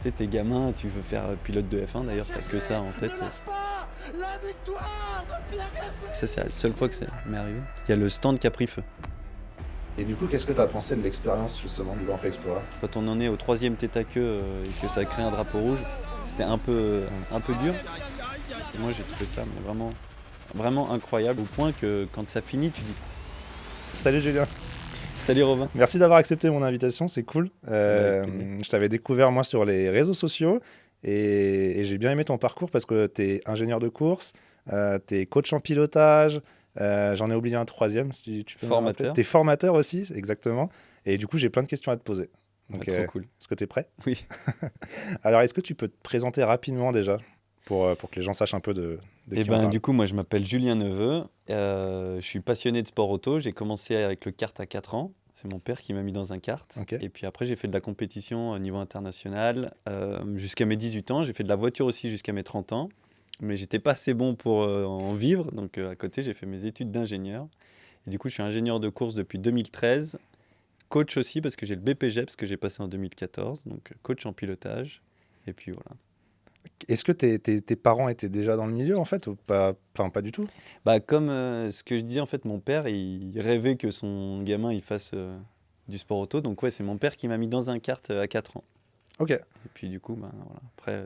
Tu sais, t'es gamin, tu veux faire pilote de F1, d'ailleurs, t'as que ça en tête. La victoire de Pierre Gasly. Ça, c'est la seule fois que ça m'est arrivé. Il y a le stand qui a pris feu. Et du coup, qu'est-ce que tu as pensé de l'expérience justement du Grand Prix Explorer? Quand on en est au troisième tête à queue et que ça crée un drapeau rouge, c'était un peu dur. Et moi, j'ai trouvé ça mais vraiment, vraiment incroyable, au point que quand ça finit, tu dis Salut Julien, salut Robin. merci d'avoir accepté mon invitation, c'est cool. Avec plaisir. Je t'avais découvert moi sur les réseaux sociaux et j'ai bien aimé ton parcours parce que tu es ingénieur de course, tu es coach en pilotage, j'en ai oublié un troisième, si tu peux me rappeler. Formateur. Tu es formateur aussi, exactement. Et du coup, j'ai plein de questions à te poser. Donc, Trop cool. est-ce que tu es prêt? Oui. Alors, est-ce que tu peux te présenter rapidement déjà pour que les gens sachent un peu de Et qui on parle? du coup, moi, je m'appelle Julien Neveu. Je suis passionné de sport auto. J'ai commencé avec le kart à 4 ans. C'est mon père qui m'a mis dans un kart. Ok. Et puis après, j'ai fait de la compétition au niveau international jusqu'à mes 18 ans. J'ai fait de la voiture aussi jusqu'à mes 30 ans. Mais j'étais pas assez bon pour en vivre. Donc à côté, j'ai fait mes études d'ingénieur. Et du coup, je suis ingénieur de course depuis 2013. Coach aussi parce que j'ai le BPGEPS que j'ai passé en 2014. Donc coach en pilotage. Et puis voilà. Est-ce que tes parents étaient déjà dans le milieu en fait ou pas? Enfin, pas du tout. Bah, comme ce que je disais, en fait, mon père, il rêvait que son gamin il fasse du sport auto. Donc, ouais, c'est mon père qui m'a mis dans un kart à 4 ans. Ok. Et puis, du coup, bah, voilà. Après,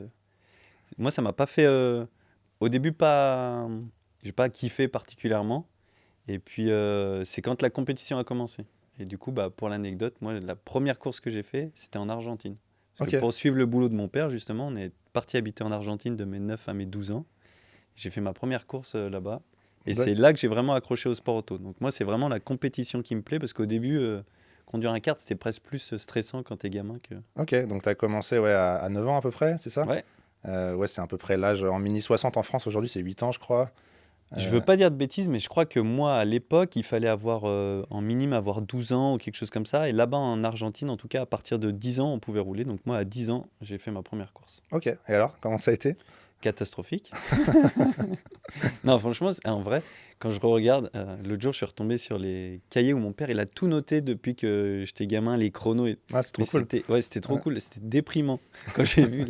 moi, ça m'a pas fait. Au début, pas. J'ai pas kiffé particulièrement. Et puis, c'est quand la compétition a commencé. Et du coup, bah, pour l'anecdote, moi, la première course que j'ai fait, c'était en Argentine. Parce que Ok. pour suivre le boulot de mon père, justement, on est parti habiter en Argentine de mes 9 à mes 12 ans. J'ai fait ma première course là-bas. Et Ouais. c'est là que j'ai vraiment accroché au sport auto. Donc moi, c'est vraiment la compétition qui me plaît parce qu'au début, conduire un kart, c'était presque plus stressant quand t'es gamin que... Ok, donc tu as commencé ouais, à 9 ans à peu près, c'est ça? Ouais, Ouais, c'est à peu près l'âge en mini 60 en France aujourd'hui, c'est 8 ans je crois. je Euh, veux pas dire de bêtises, mais je crois que moi, à l'époque, il fallait avoir, en minime, avoir 12 ans ou quelque chose comme ça. Et là-bas, en Argentine, en tout cas, à partir de 10 ans, on pouvait rouler. Donc moi, à 10 ans, j'ai fait ma première course. ok, et alors, comment ça a été? Catastrophique. Non, franchement, en vrai, quand je regarde, l'autre jour, je suis retombé sur les cahiers où mon père, il a tout noté depuis que j'étais gamin, les chronos. Ah, c'est Mais trop cool. c'était trop Ouais. cool, c'était déprimant. Quand j'ai vu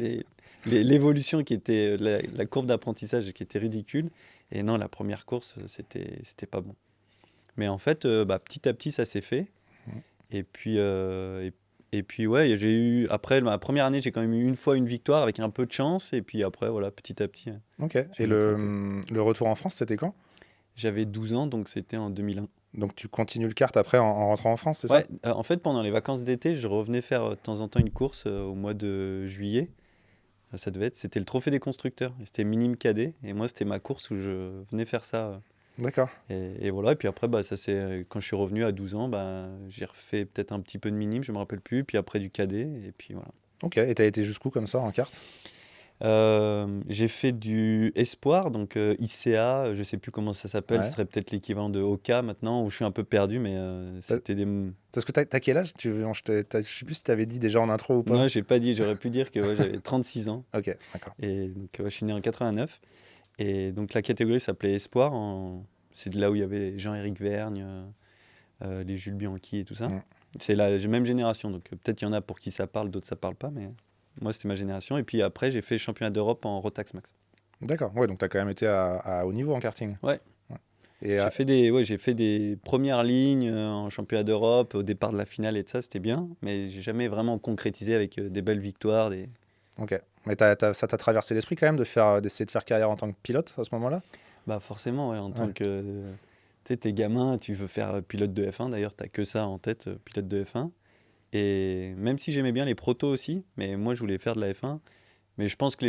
l'évolution qui était, la courbe d'apprentissage qui était ridicule. Et non, la première course, c'était pas bon. Mais en fait, bah, petit à petit, ça s'est fait. Mhm. Et puis, ouais, j'ai eu, après ma première année, j'ai quand même eu une fois une victoire avec un peu de chance. Et puis après, voilà, petit à petit, Ok, j'ai et monté un peu. le retour en France, c'était quand? J'avais 12 ans, donc c'était en 2001. Donc tu continues le kart après en rentrant en France, c'est ça? Ouais, en fait, pendant les vacances d'été, je revenais faire de temps en temps une course au mois de juillet. Ça devait être, c'était le trophée des constructeurs. Et c'était minime cadet. Et moi, c'était ma course où je venais faire ça. D'accord. Et voilà. Et puis après, bah, ça c'est quand je suis revenu à 12 ans, bah, j'ai refait peut-être un petit peu de minime, je me rappelle plus. Puis après du cadet. Et puis voilà. Ok, et t'as été jusqu'où comme ça en kart? J'ai fait du Espoir, donc ICA, je sais plus comment ça s'appelle, ce Ouais. serait peut-être l'équivalent de Oka maintenant, où je suis un peu perdu, mais Pa- c'était des... Parce que t'as quel âge? Je sais plus si t'avais dit déjà en intro ou pas. Non, j'ai pas dit, j'aurais pu dire que ouais, j'avais 36 ans. Ok, d'accord. Et donc, ouais, je suis né en 89. Et donc, la catégorie s'appelait Espoir. C'est de là où il y avait Jean-Éric Vergne, les Jules Bianchi et tout ça. Mm. C'est la même génération. Donc, peut-être il y en a pour qui ça parle, d'autres ça parle pas. Mais moi, c'était ma génération. Et puis après, j'ai fait championnat d'Europe en Rotax Max. D'accord, ouais, donc t'as quand même été à haut niveau en karting. Ouais. Ouais. Et euh, J'ai fait des premières lignes en championnat d'Europe, au départ de la finale et de ça, c'était bien. Mais j'ai jamais vraiment concrétisé avec des belles victoires. ok. Mais ça t'a traversé l'esprit quand même d'essayer de faire carrière en tant que pilote à ce moment-là? Bah forcément, ouais, en tant Ouais. que... tu sais, t'es gamin, tu veux faire pilote de F1. D'ailleurs, t'as que ça en tête, pilote de F1. Et même si j'aimais bien les protos aussi, mais moi, je voulais faire de la F1. Mais je pense que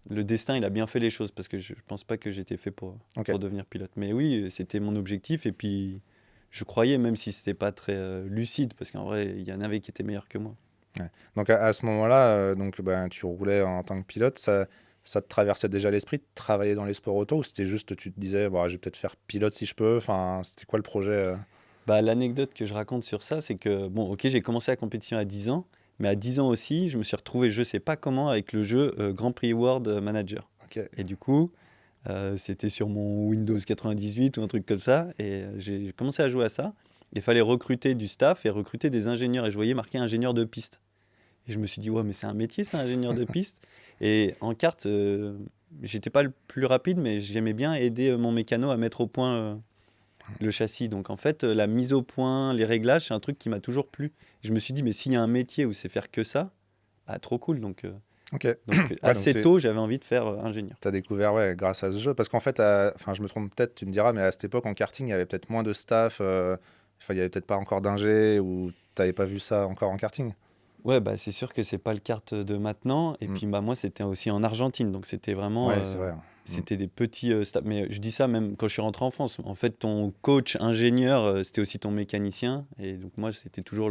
le destin, il a bien fait les choses parce que je pense pas que j'étais fait Ok. pour devenir pilote. Mais oui, c'était mon objectif. Et puis, je croyais, même si c'était pas très lucide, parce qu'en vrai, il y en avait qui étaient meilleurs que moi. Ouais. Donc à ce moment-là, donc, ben, tu roulais en tant que pilote, ça te traversait déjà l'esprit de travailler dans les sports auto ou c'était juste tu te disais, bon, je vais peut-être faire pilote si je peux, enfin, c'était quoi le projet? Bah, l'anecdote que je raconte sur ça, c'est que, bon, ok, j'ai commencé la compétition à 10 ans, mais à 10 ans aussi, je me suis retrouvé, je sais pas comment, avec le jeu Grand Prix World Manager. Ok, Et du coup, c'était sur mon Windows 98 ou un truc comme ça, et j'ai commencé à jouer à ça. Il fallait recruter du staff et recruter des ingénieurs, et je voyais marqué ingénieur de piste. Et je me suis dit, ouais, mais c'est un métier, c'est ingénieur de piste. Et en kart, j'étais pas le plus rapide, mais j'aimais bien aider mon mécano à mettre au point le châssis. Donc en fait, la mise au point, les réglages, c'est un truc qui m'a toujours plu. Je me suis dit, mais s'il y a un métier où c'est faire que ça, ah, trop cool. Donc, Ok. donc assez tôt, j'avais envie de faire ingénieur. Tu as découvert, ouais, grâce à ce jeu. Parce qu'en fait, enfin, je me trompe peut-être, tu me diras, mais à cette époque, en karting, il y avait peut-être moins de staff. Enfin, il y avait peut-être pas encore d'ingé ou tu n'avais pas vu ça encore en karting. Ouais, bah, c'est sûr que c'est pas le kart de maintenant. Et Mm. puis bah, moi, c'était aussi en Argentine. Donc c'était vraiment. Ouais, c'est vrai. C'était des petits staffs. Mais je dis ça même quand je suis rentré en France. En fait, ton coach ingénieur, c'était aussi ton mécanicien. Et donc moi, c'était toujours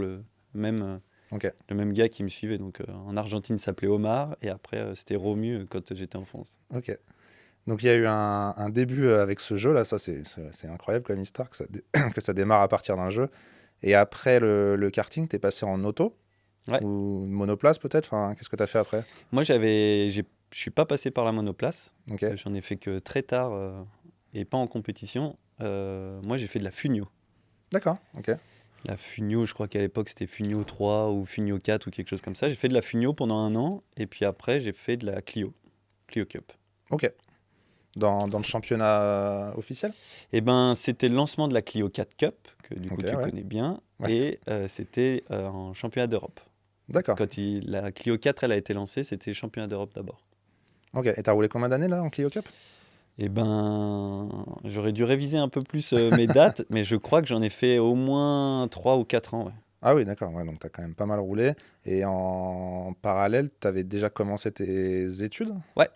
même, euh, Ok. le même gars qui me suivait. Donc en Argentine, il s'appelait Omar. Et après, c'était Romu quand j'étais en France. Ok. Donc il y a eu un début avec ce jeu là, ça c'est incroyable comme histoire que ça démarre à partir d'un jeu. Et après le karting, t'es passé en auto Ouais. ou monoplace peut-être. Enfin, qu'est-ce que t'as fait après? Moi, je suis pas passé par la monoplace. Ok, J'en ai fait que très tard et pas en compétition. Moi, j'ai fait de la Funio. d'accord, ok, La Funio, je crois qu'à l'époque, c'était Funio 3 ou Funio 4 ou quelque chose comme ça. J'ai fait de la Funio pendant 1 an et puis après, j'ai fait de la Clio Cup. ok. Dans le championnat officiel? Et ben, c'était le lancement de la Clio 4 Cup, que du coup, Ok, tu ouais. connais bien, Ouais. et c'était en championnat d'Europe. D'accord. Quand la Clio 4, elle a été lancée, c'était championnat d'Europe d'abord. Ok. Et t'as roulé combien d'années là en Clio Cup? Et ben, j'aurais dû réviser un peu plus mes dates, mais je crois que j'en ai fait au moins 3 ou 4 ans. Ouais. Ah oui, d'accord. Ouais, donc t'as quand même pas mal roulé. Et en parallèle, t'avais déjà commencé tes études? Moi,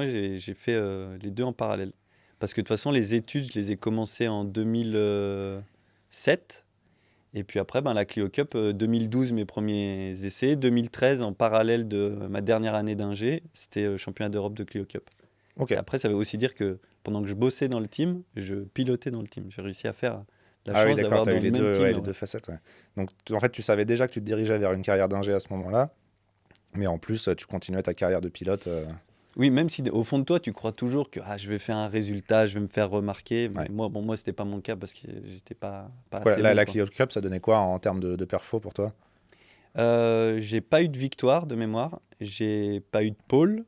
j'ai fait les deux en parallèle. Parce que de toute façon, les études, je les ai commencées en 2007. Et puis après, ben, la Clio Cup, 2012, mes premiers essais. 2013, en parallèle de ma dernière année d'ingé, c'était championnat d'Europe de Clio Cup. Ok. Et après, ça veut aussi dire que pendant que je bossais dans le team, je pilotais dans le team. J'ai réussi à faire la Ah oui, chance d'accord, d'avoir tu as dans eu le même team. ouais, les Ouais. deux facettes. Ouais. Donc, en fait, tu savais déjà que tu te dirigeais vers une carrière d'ingé à ce moment-là, mais en plus, tu continuais ta carrière de pilote. Oui, même si au fond de toi, tu crois toujours que je vais faire un résultat, je vais me faire remarquer. Mais Ouais. moi, c'était pas mon cas parce que j'étais pas Quoi, assez bon. la Quoi. Clio Cup, ça donnait quoi en termes de perfo pour toi? J'ai pas eu de victoire de mémoire. J'ai pas eu de pole.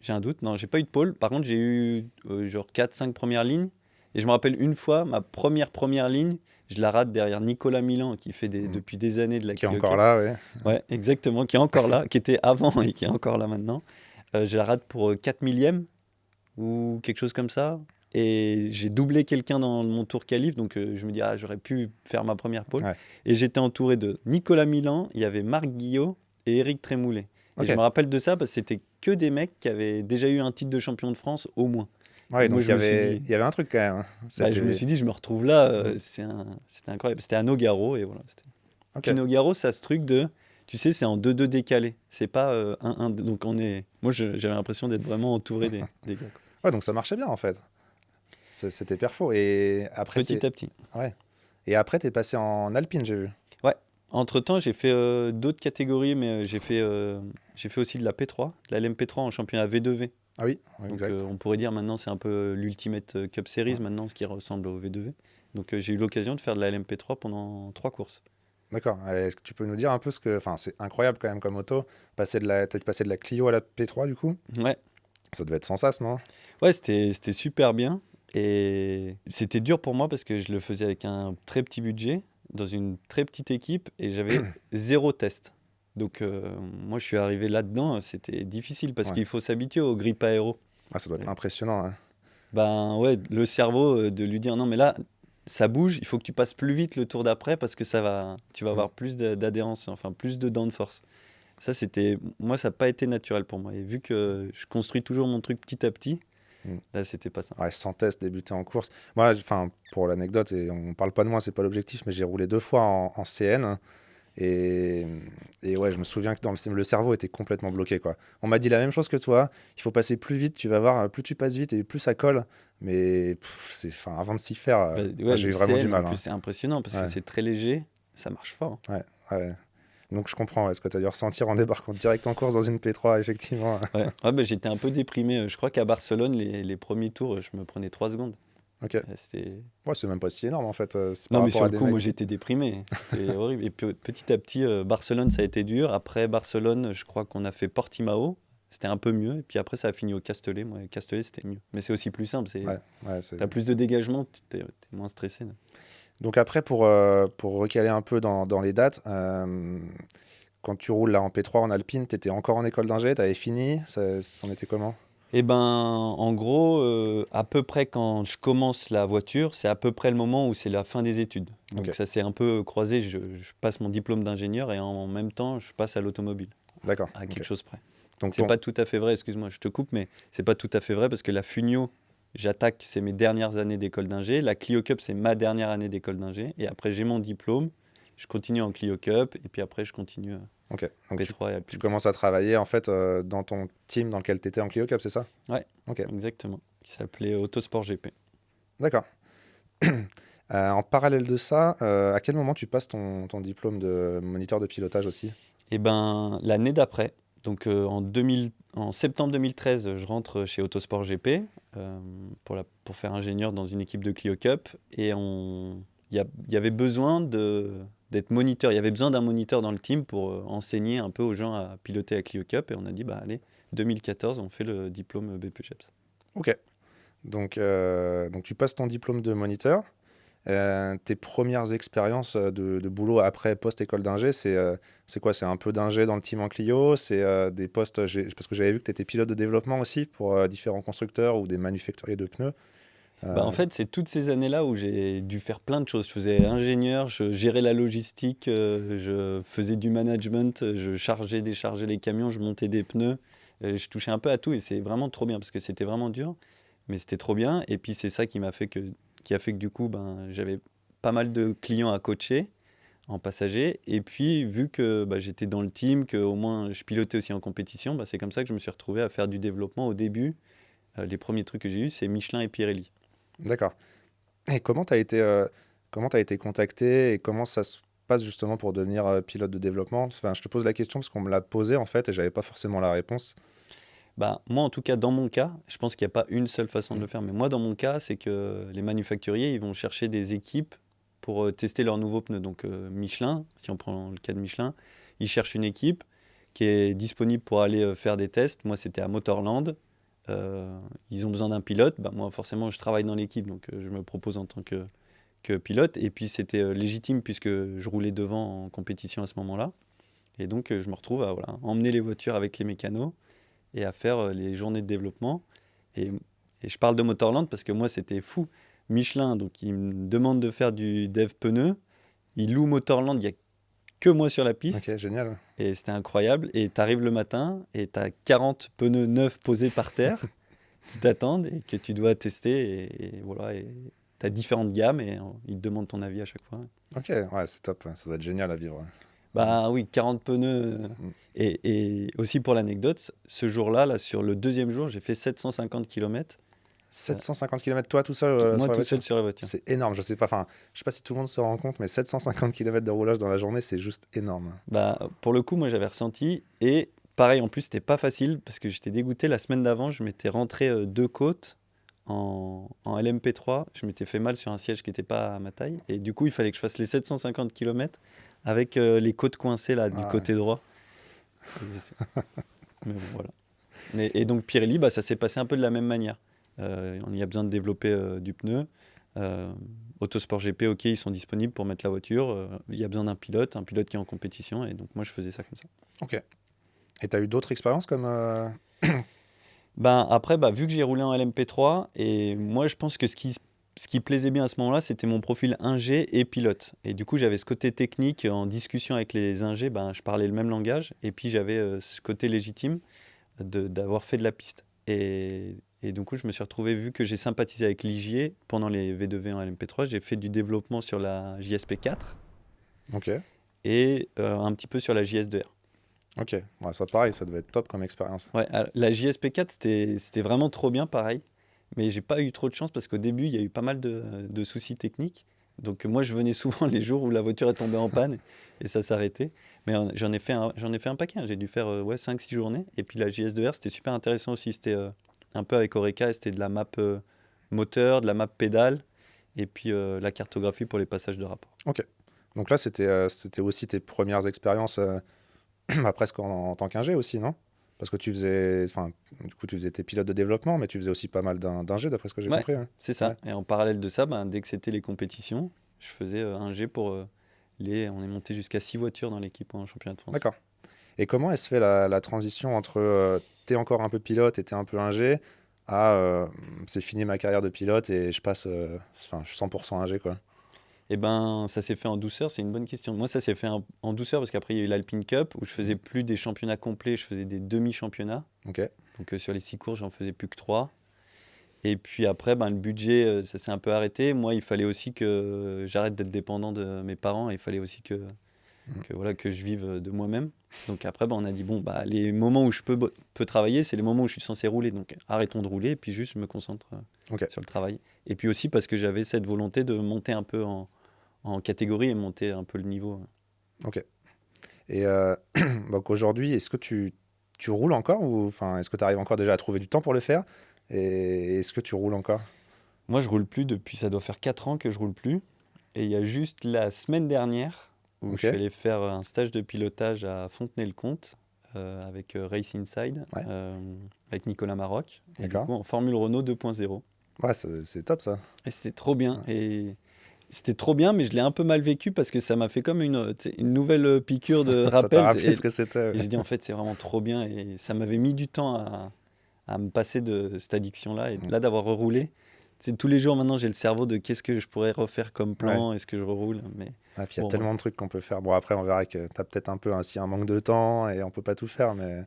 J'ai un doute. Non, j'ai pas eu de pole. Par contre, j'ai eu genre 4-5 premières lignes. Et je me rappelle une fois, ma première ligne, je la rate derrière Nicolas Milan, qui fait depuis des années de la Qui est Clio encore Cup. là, ouais. Ouais, exactement, qui est encore là, qui était avant et qui est encore là maintenant. Je la rate pour 4 millièmes ou quelque chose comme ça. Et j'ai doublé quelqu'un dans mon tour qualif, donc je me dis, j'aurais pu faire ma première pole. Ouais. Et j'étais entouré de Nicolas Milan, il y avait Marc Guillot et Éric Trémoulet. Et Ok. je me rappelle de ça parce que c'était que des mecs qui avaient déjà eu un titre de champion de France au moins. Ouais, Et moi, donc je me suis dit, il y avait un truc quand même. Hein. je me suis dit, je me retrouve là, Mm. c'était incroyable. C'était à Nogaro et voilà. Ok. Puis Nogaro, ça a ce truc de, tu sais, c'est en 2-2 décalé. C'est pas 1-1. Donc moi, j'avais l'impression d'être vraiment entouré des gars. Quoi. Ouais, donc ça marchait bien en fait. C'était perfo. Et après, Petit à petit. Ouais. Et après, t'es passé en alpine, j'ai vu. Ouais. Entre-temps, j'ai fait d'autres catégories, mais j'ai fait aussi de la P3, de la LMP3 en championnat V2V. Ah oui, ouais, Donc exact. on pourrait dire maintenant, c'est un peu l'Ultimate Cup Series, Ouais. maintenant, ce qui ressemble au V2V. Donc j'ai eu l'occasion de faire de la LMP3 pendant 3 courses. D'accord. Est-ce que tu peux nous dire un peu ce que. Enfin, c'est incroyable quand même comme auto. T'es passé de la Clio à la P3 du coup? Ouais. Ça devait être sans sas, non? Ouais, c'était super bien. Et c'était dur pour moi parce que je le faisais avec un très petit budget, dans une très petite équipe, et j'avais 0 test. Donc moi, je suis arrivé là-dedans, c'était difficile parce Ouais. qu'il faut s'habituer aux grippes aéro. Ah, ça doit être impressionnant. Hein. Ben ouais, le cerveau, de lui dire non, mais là, ça bouge, il faut que tu passes plus vite le tour d'après parce que tu vas avoir plus d'adhérence, enfin plus de downforce. Ça, moi, ça n'a pas été naturel pour moi. Et vu que je construis toujours mon truc petit à petit, là, c'était pas ça. Ouais, sans test, débuter en course. Moi, enfin, pour l'anecdote, et on parle pas de moi, c'est pas l'objectif, mais j'ai roulé 2 fois en CN. Et, et ouais, je me souviens que le cerveau était complètement bloqué, quoi. On m'a dit la même chose que toi. Il faut passer plus vite, tu vas voir, plus tu passes vite et plus ça colle. Mais enfin, avant de s'y faire, Bah, moi, ouais, j'ai eu le vraiment CN, du mal. en plus, Hein. c'est impressionnant parce que Ouais. c'est très léger, ça marche fort. Ouais, ouais. Donc je comprends ce que tu as dû ressentir en débarquant direct en course dans une P3, effectivement. Ouais, bah, j'étais un peu déprimé. Je crois qu'à Barcelone, les premiers tours, je me prenais 3 secondes. Ok. C'était... Ouais, c'est même pas si énorme en fait. C'est par Non, mais rapport sur à le des coup, moi mecs. j'étais déprimé. C'était horrible. Et puis, petit à petit, Barcelone, ça a été dur. Après Barcelone, je crois qu'on a fait Portimao. C'était un peu mieux. Et puis après, ça a fini au Castellet. Moi, Castellet, c'était mieux. Mais c'est aussi plus simple. Ouais, ouais, c'est... T'as plus de dégagement, t'es moins stressé, là. Donc après, pour recaler un peu dans les dates, quand tu roules là en P3 en Alpine, t'étais encore en école d'ingé, t'avais fini, ça c'en était comment? Eh ben, en gros, à peu près quand je commence la voiture, c'est à peu près le moment où c'est la fin des études. Donc Ok, ça s'est un peu croisé. Je passe mon diplôme d'ingénieur et en même temps, je passe à l'automobile, d'accord. à quelque Ok. chose près. Donc C'est ton... pas tout à fait vrai, excuse-moi, je te coupe, mais c'est pas tout à fait vrai parce que la Funio, j'attaque, c'est mes dernières années d'école d'ingé. La Clio Cup, c'est ma dernière année d'école d'ingé. Et après, j'ai mon diplôme, je continue en Clio Cup et puis après, je continue Ok, donc P3 et tu Alpine. commences à travailler en fait dans ton team dans lequel t'étais en Clio Cup, c'est ça? Ouais, Ok, exactement. Qui s'appelait Autosport GP. d'accord. En parallèle de ça, à quel moment tu passes ton diplôme de moniteur de pilotage aussi? Et ben, l'année d'après, donc en septembre 2013, je rentre chez Autosport GP pour faire ingénieur dans une équipe de Clio Cup. Et il y avait besoin d'être moniteur. Il y avait besoin d'un moniteur dans le team pour enseigner un peu aux gens à piloter la Clio Cup. Et on a dit, bah allez, 2014, on fait le diplôme BPGEPS. Ok, donc tu passes ton diplôme de moniteur. Tes premières expériences de boulot après post-école d'ingé, c'est quoi? C'est un peu d'ingé dans le team en Clio? C'est des postes, parce que j'avais vu que tu étais pilote de développement aussi pour différents constructeurs ou des manufacturiers de pneus. Bah, Euh, en fait, c'est toutes ces années-là où j'ai dû faire plein de choses. Je faisais ingénieur, je gérais la logistique, je faisais du management, je chargeais, déchargeais les camions, je montais des pneus. Je touchais un peu à tout et c'est vraiment trop bien parce que c'était vraiment dur, mais c'était trop bien. Et puis c'est ça qui a fait que du coup, ben, j'avais pas mal de clients à coacher en passager. Et puis vu que bah, j'étais dans le team, que au moins je pilotais aussi en compétition, bah, c'est comme ça que je me suis retrouvé à faire du développement au début. Les premiers trucs que j'ai eus, c'est Michelin et Pirelli. d'accord. Et comment t'as été contacté et comment ça se passe justement pour devenir pilote de développement? Enfin, je te pose la question parce qu'on me l'a posé en fait et j'avais pas forcément la réponse. Bah, moi, en tout cas, dans mon cas, je pense qu'il n'y a pas une seule façon de Mm. le faire. Mais moi, dans mon cas, c'est que les manufacturiers, ils vont chercher des équipes pour tester leurs nouveaux pneus. Donc, Michelin, si on prend le cas de Michelin, ils cherchent une équipe qui est disponible pour aller faire des tests. Moi, c'était à Motorland. Euh, Ils ont besoin d'un pilote. Bah, moi, forcément, je travaille dans l'équipe, donc je me propose en tant que pilote. Et puis, c'était légitime puisque je roulais devant en compétition à ce moment-là. Et donc, je me retrouve à voilà, emmener les voitures avec les mécanos et à faire les journées de développement. Et, et je parle de Motorland parce que moi, c'était fou. Michelin, donc il me demande de faire du dev pneu. Il loue Motorland, il n'y a que moi sur la Ok, piste. génial. Et c'était incroyable. Et tu arrives le matin et tu as 40 pneus neufs posés par terre qui t'attendent et que tu dois tester. Et voilà. Et tu as différentes gammes et ils te demandent ton avis à chaque fois. Ok, ouais, c'est top. Ouais, ça doit être génial à vivre. Ouais. Bah oui, 40 pneus. Mm. Et aussi pour l'anecdote, ce jour-là, là, sur le deuxième jour, j'ai fait 750 km. 750 km toi tout seul Moi sur la tout seul voiture? sur la voiture. C'est énorme, je sais pas, enfin, je sais pas si tout le monde se rend compte, mais 750 km de roulage dans la journée, c'est juste énorme. Bah, pour le coup, moi j'avais ressenti. Et pareil, en plus, c'était pas facile parce que j'étais dégoûté. La semaine d'avant, je m'étais rentré deux côtes en LMP3. Je m'étais fait mal sur un siège qui n'était pas à ma taille. Et du coup, il fallait que je fasse les 750 km avec les côtes coincées là du Ah, côté droit. Et mais bon, voilà. Et donc Pirelli, bah, ça s'est passé un peu de la même manière. On y a besoin de développer du pneu. Euh, Autosport GP, ok, ils sont disponibles pour mettre la voiture. Il y a besoin d'un un pilote qui est en compétition. Et donc moi, je faisais ça comme ça. ok. Et t'as eu d'autres expériences comme... Ben, après, bah, vu que j'ai roulé en LMP3, et moi, je pense que ce qui plaisait bien à ce moment-là, c'était mon profil ingé et pilote. Et du coup, j'avais ce côté technique en discussion avec les ingés, ben, je parlais le même langage. Et puis, j'avais ce côté légitime d'avoir fait de la piste. Et du coup, je me suis retrouvé, vu que j'ai sympathisé avec Ligier pendant les V2V en LMP3, j'ai fait du développement sur la JSP4 Ok, et un petit peu sur la JS2R. ok. Ouais, ça pareil, ça devait être top comme expérience. Ouais, la JSP4, c'était vraiment trop bien, pareil. Mais j'ai pas eu trop de chance parce qu'au début, il y a eu pas mal de soucis techniques. Donc moi, je venais souvent les jours où la voiture est tombée en panne et ça s'arrêtait. Mais j'en ai fait un paquet, hein. J'ai dû faire ouais, 5-6 journées. Et puis la JS2R, c'était super intéressant aussi. C'était un peu avec Oreca et c'était de la map moteur, de la map pédale, et puis la cartographie pour les passages de rapport. Ok. Donc là, c'était aussi tes premières expériences presque en tant qu'ingé aussi, non? Parce que du coup, tu faisais tes pilotes de développement, mais tu faisais aussi pas mal d'ingé, d'après ce que j'ai Ouais, compris. Ouais. c'est Ouais. ça. Et en parallèle de ça, dès que c'était les compétitions, je faisais un G pour On est monté jusqu'à 6 voitures dans l'équipe en championnat de France. D'accord. Et comment elle se fait la transition entre t'es encore un peu pilote et t'es un peu ingé à c'est fini ma carrière de pilote et je passe, je suis 100% ingé, quoi. Eh ben, ça s'est fait en douceur, c'est une bonne question. Moi, ça s'est fait en douceur parce qu'après, il y a eu l'Alpine Cup où je faisais plus des championnats complets, je faisais des demi-championnats. Ok. Donc sur les 6 courses, j'en faisais plus que 3. Et puis après, le budget, ça s'est un peu arrêté. Moi, il fallait aussi que j'arrête d'être dépendant de mes parents. Il fallait aussi que je vive de moi-même. Donc après, on a dit, les moments où je peux travailler, c'est les moments où je suis censé rouler. Donc arrêtons de rouler et puis juste je me concentre Ok. sur le travail. Et puis aussi parce que j'avais cette volonté de monter un peu en catégorie et monter un peu le niveau. Ok. Et donc aujourd'hui, est-ce que tu roules encore ou est-ce que tu arrives encore déjà à trouver du temps pour le faire? Et est-ce que tu roules encore? Moi, je roule plus depuis, ça doit faire 4 ans que je roule plus. Et il y a juste la semaine dernière où je Ok. suis allé faire un stage de pilotage à Fontenay-le-Comte avec Race Inside, Ouais. avec Nicolas Maroc. Et du D'accord. coup, en Formule Renault 2.0. Ouais, c'est top ça. Et c'était trop bien. Ouais. Et c'était trop bien, mais je l'ai un peu mal vécu parce que ça m'a fait comme une nouvelle piqûre de Ça t'a rappel. rappelé Et, ce que c'était. et j'ai dit, en fait, c'est vraiment trop bien. Et ça m'avait mis du temps à me passer de cette addiction-là. Et là, d'avoir reroulé, tous les jours maintenant, j'ai le cerveau de qu'est-ce que je pourrais refaire comme Ouais. plan, est-ce que je reroule. Mais Ah, puis il y a bon, tellement voilà. de trucs qu'on peut faire. Bon, après, on verra que tu as peut-être un peu ainsi un manque de temps et on peut pas tout faire, mais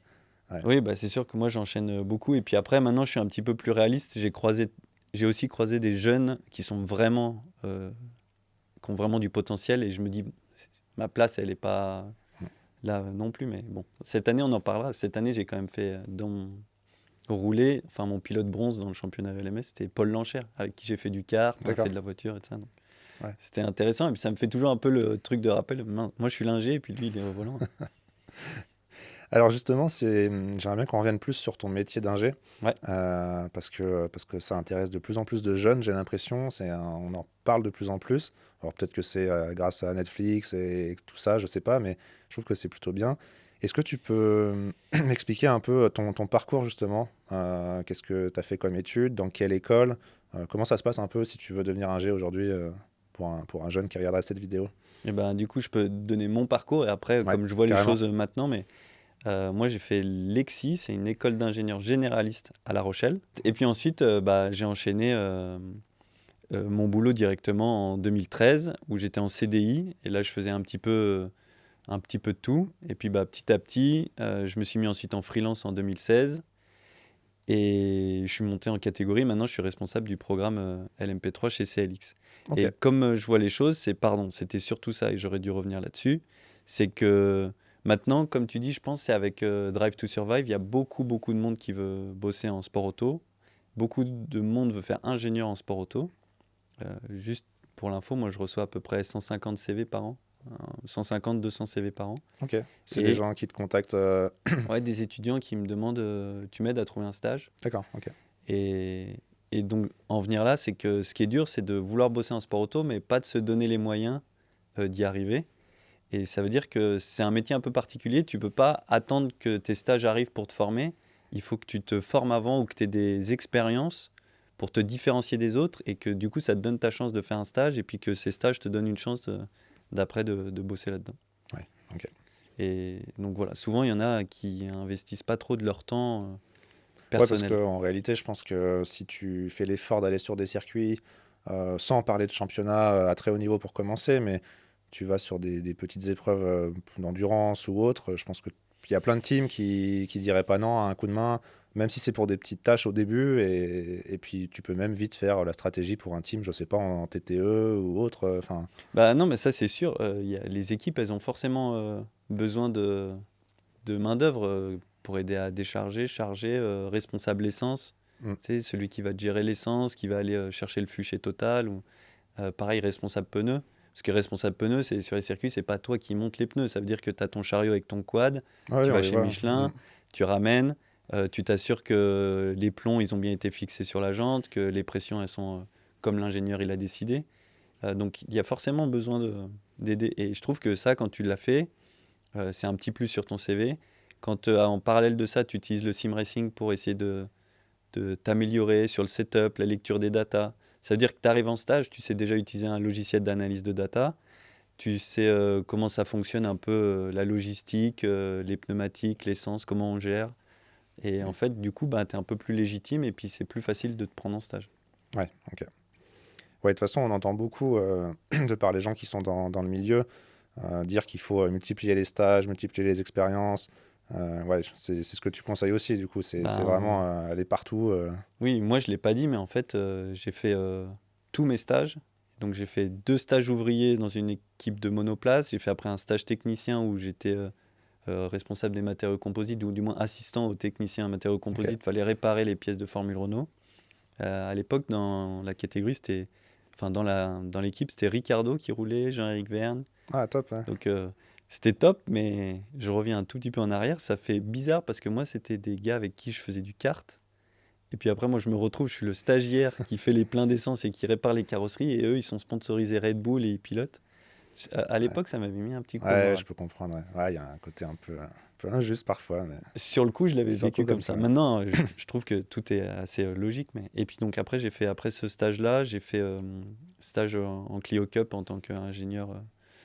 ouais. Oui, c'est sûr que moi, j'enchaîne beaucoup. Et puis après, maintenant, je suis un petit peu plus réaliste. J'ai aussi croisé des jeunes qui sont vraiment, qui ont vraiment du potentiel. Et je me dis, ma place, elle n'est pas là non plus. Mais bon, cette année, on en parlera. Cette année, j'ai quand même fait rouler. Enfin, mon pilote bronze dans le championnat LMS, c'était Paul Lancher, avec qui j'ai fait du kart, on a D'accord. fait de la voiture et tout ça. Donc, Ouais. c'était intéressant. Et puis, ça me fait toujours un peu le truc de rappel. Moi, je suis l'ingé, et puis lui, il est au volant. Alors justement, j'aimerais bien qu'on revienne plus sur ton métier d'ingé, Ouais. parce que ça intéresse de plus en plus de jeunes, j'ai l'impression. On en parle de plus en plus. Alors peut-être que c'est grâce à Netflix et tout ça, je sais pas, mais je trouve que c'est plutôt bien. Est-ce que tu peux m'expliquer un peu ton parcours justement? Qu'est-ce que tu as fait comme études? Dans quelle école? Comment ça se passe un peu si tu veux devenir ingé aujourd'hui pour un jeune qui regarderait cette vidéo? Et du coup, je peux te donner mon parcours. Et après, Ouais, comme je vois les carrément. choses maintenant, mais moi, j'ai fait l'EXI, c'est une école d'ingénieurs généralistes à La Rochelle. Et puis ensuite, j'ai enchaîné mon boulot directement en 2013, où j'étais en CDI. Et là, je faisais un petit peu de tout. Et puis, petit à petit, je me suis mis ensuite en freelance en 2016. Et je suis monté en catégorie. Maintenant, je suis responsable du programme LMP3 chez CLX. Ok. Et comme je vois les choses, c'était surtout ça, et j'aurais dû revenir là-dessus. C'est que maintenant, comme tu dis, je pense c'est avec Drive to Survive, il y a beaucoup, beaucoup de monde qui veut bosser en sport auto. Beaucoup de monde veut faire ingénieur en sport auto. Juste pour l'info, moi, je reçois à peu près 150 CV par an. 150-200 CV par an. Ok. C'est des Et gens qui te contactent. ouais, des étudiants qui me demandent tu m'aides à trouver un stage. D'accord. Ok. Et, et donc, en venir là, c'est que ce qui est dur, c'est de vouloir bosser en sport auto, mais pas de se donner les moyens d'y arriver. Et ça veut dire que c'est un métier un peu particulier. Tu peux pas attendre que tes stages arrivent pour te former. Il faut que tu te formes avant ou que tu aies des expériences pour te différencier des autres et que du coup, ça te donne ta chance de faire un stage et puis que ces stages te donnent une chance d'après de bosser là-dedans. Ouais. Ok. Et donc voilà, souvent, il y en a qui investissent pas trop de leur temps Ouais, parce personnel. qu'en réalité, je pense que si tu fais l'effort d'aller sur des circuits, sans parler de championnat à très haut niveau pour commencer, mais tu vas sur des petites épreuves d'endurance ou autres, je pense qu'il y a plein de teams qui diraient pas non à un coup de main, même si c'est pour des petites tâches au début, et puis tu peux même vite faire la stratégie pour un team, je sais pas, en TTE ou autre. Enfin, Non, mais ça, c'est sûr. Les équipes, elles ont forcément besoin de main-d'œuvre pour aider à décharger, charger, responsable essence. mm, Tu sais, celui qui va te gérer l'essence, qui va aller chercher le fût chez Total. Ou, pareil, responsable pneus. Parce que responsable pneus, c'est, sur les circuits, c'est pas toi qui montes les pneus. Ça veut dire que tu as ton chariot avec ton quad, ouais, tu on vas les chez voit. Michelin, tu ramènes. Tu t'assures que les plombs, ils ont bien été fixés sur la jante, que les pressions, elles sont comme l'ingénieur, il a décidé. Donc, il y a forcément besoin d'aider. Et je trouve que ça, quand tu l'as fait, c'est un petit plus sur ton CV. Quand en parallèle de ça, tu utilises le sim racing pour essayer de t'améliorer sur le setup, la lecture des datas. Ça veut dire que tu arrives en stage, tu sais déjà utiliser un logiciel d'analyse de data, tu sais comment ça fonctionne un peu la logistique, les pneumatiques, l'essence, comment on gère. Et en fait, du coup, bah, tu es un peu plus légitime et puis c'est plus facile de te prendre en stage. Ouais, ok. Ouais, de toute façon, on entend beaucoup de par les gens qui sont dans le milieu dire qu'il faut multiplier les stages, multiplier les expériences. Ouais, c'est ce que tu conseilles aussi, du coup. C'est Ben, vraiment aller partout. oui, moi je ne l'ai pas dit, mais en fait, j'ai fait tous mes stages. Donc j'ai fait 2 stages ouvriers dans une équipe de monoplace. J'ai fait après un stage technicien où j'étais responsable des matériaux composites, ou du moins assistant au technicien matériaux Ok. composites. Il fallait réparer les pièces de Formule Renault. À l'époque, dans la catégorie, enfin dans l'équipe, c'était Ricardo qui roulait, Jean-Éric Verne. Ah, top. Ouais. Donc c'était top, mais je reviens un tout petit peu en arrière. Ça fait bizarre parce que moi, c'était des gars avec qui je faisais du kart. Et puis après, moi, je me retrouve, je suis le stagiaire qui fait les pleins d'essence et qui répare les carrosseries. Et eux, ils sont sponsorisés Red Bull et ils pilotent. À Ouais, l'époque, ça m'avait mis un petit coup au ouais, moral. je peux comprendre. Ouais, ouais, il y a un côté un peu injuste parfois, mais Sur le coup, je l'avais surtout vécu comme comme ça. ça. Ouais. Maintenant, je trouve que tout est assez logique. Mais... Et puis donc après, j'ai fait après ce stage-là, j'ai fait stage en Clio Cup en tant qu'ingénieur.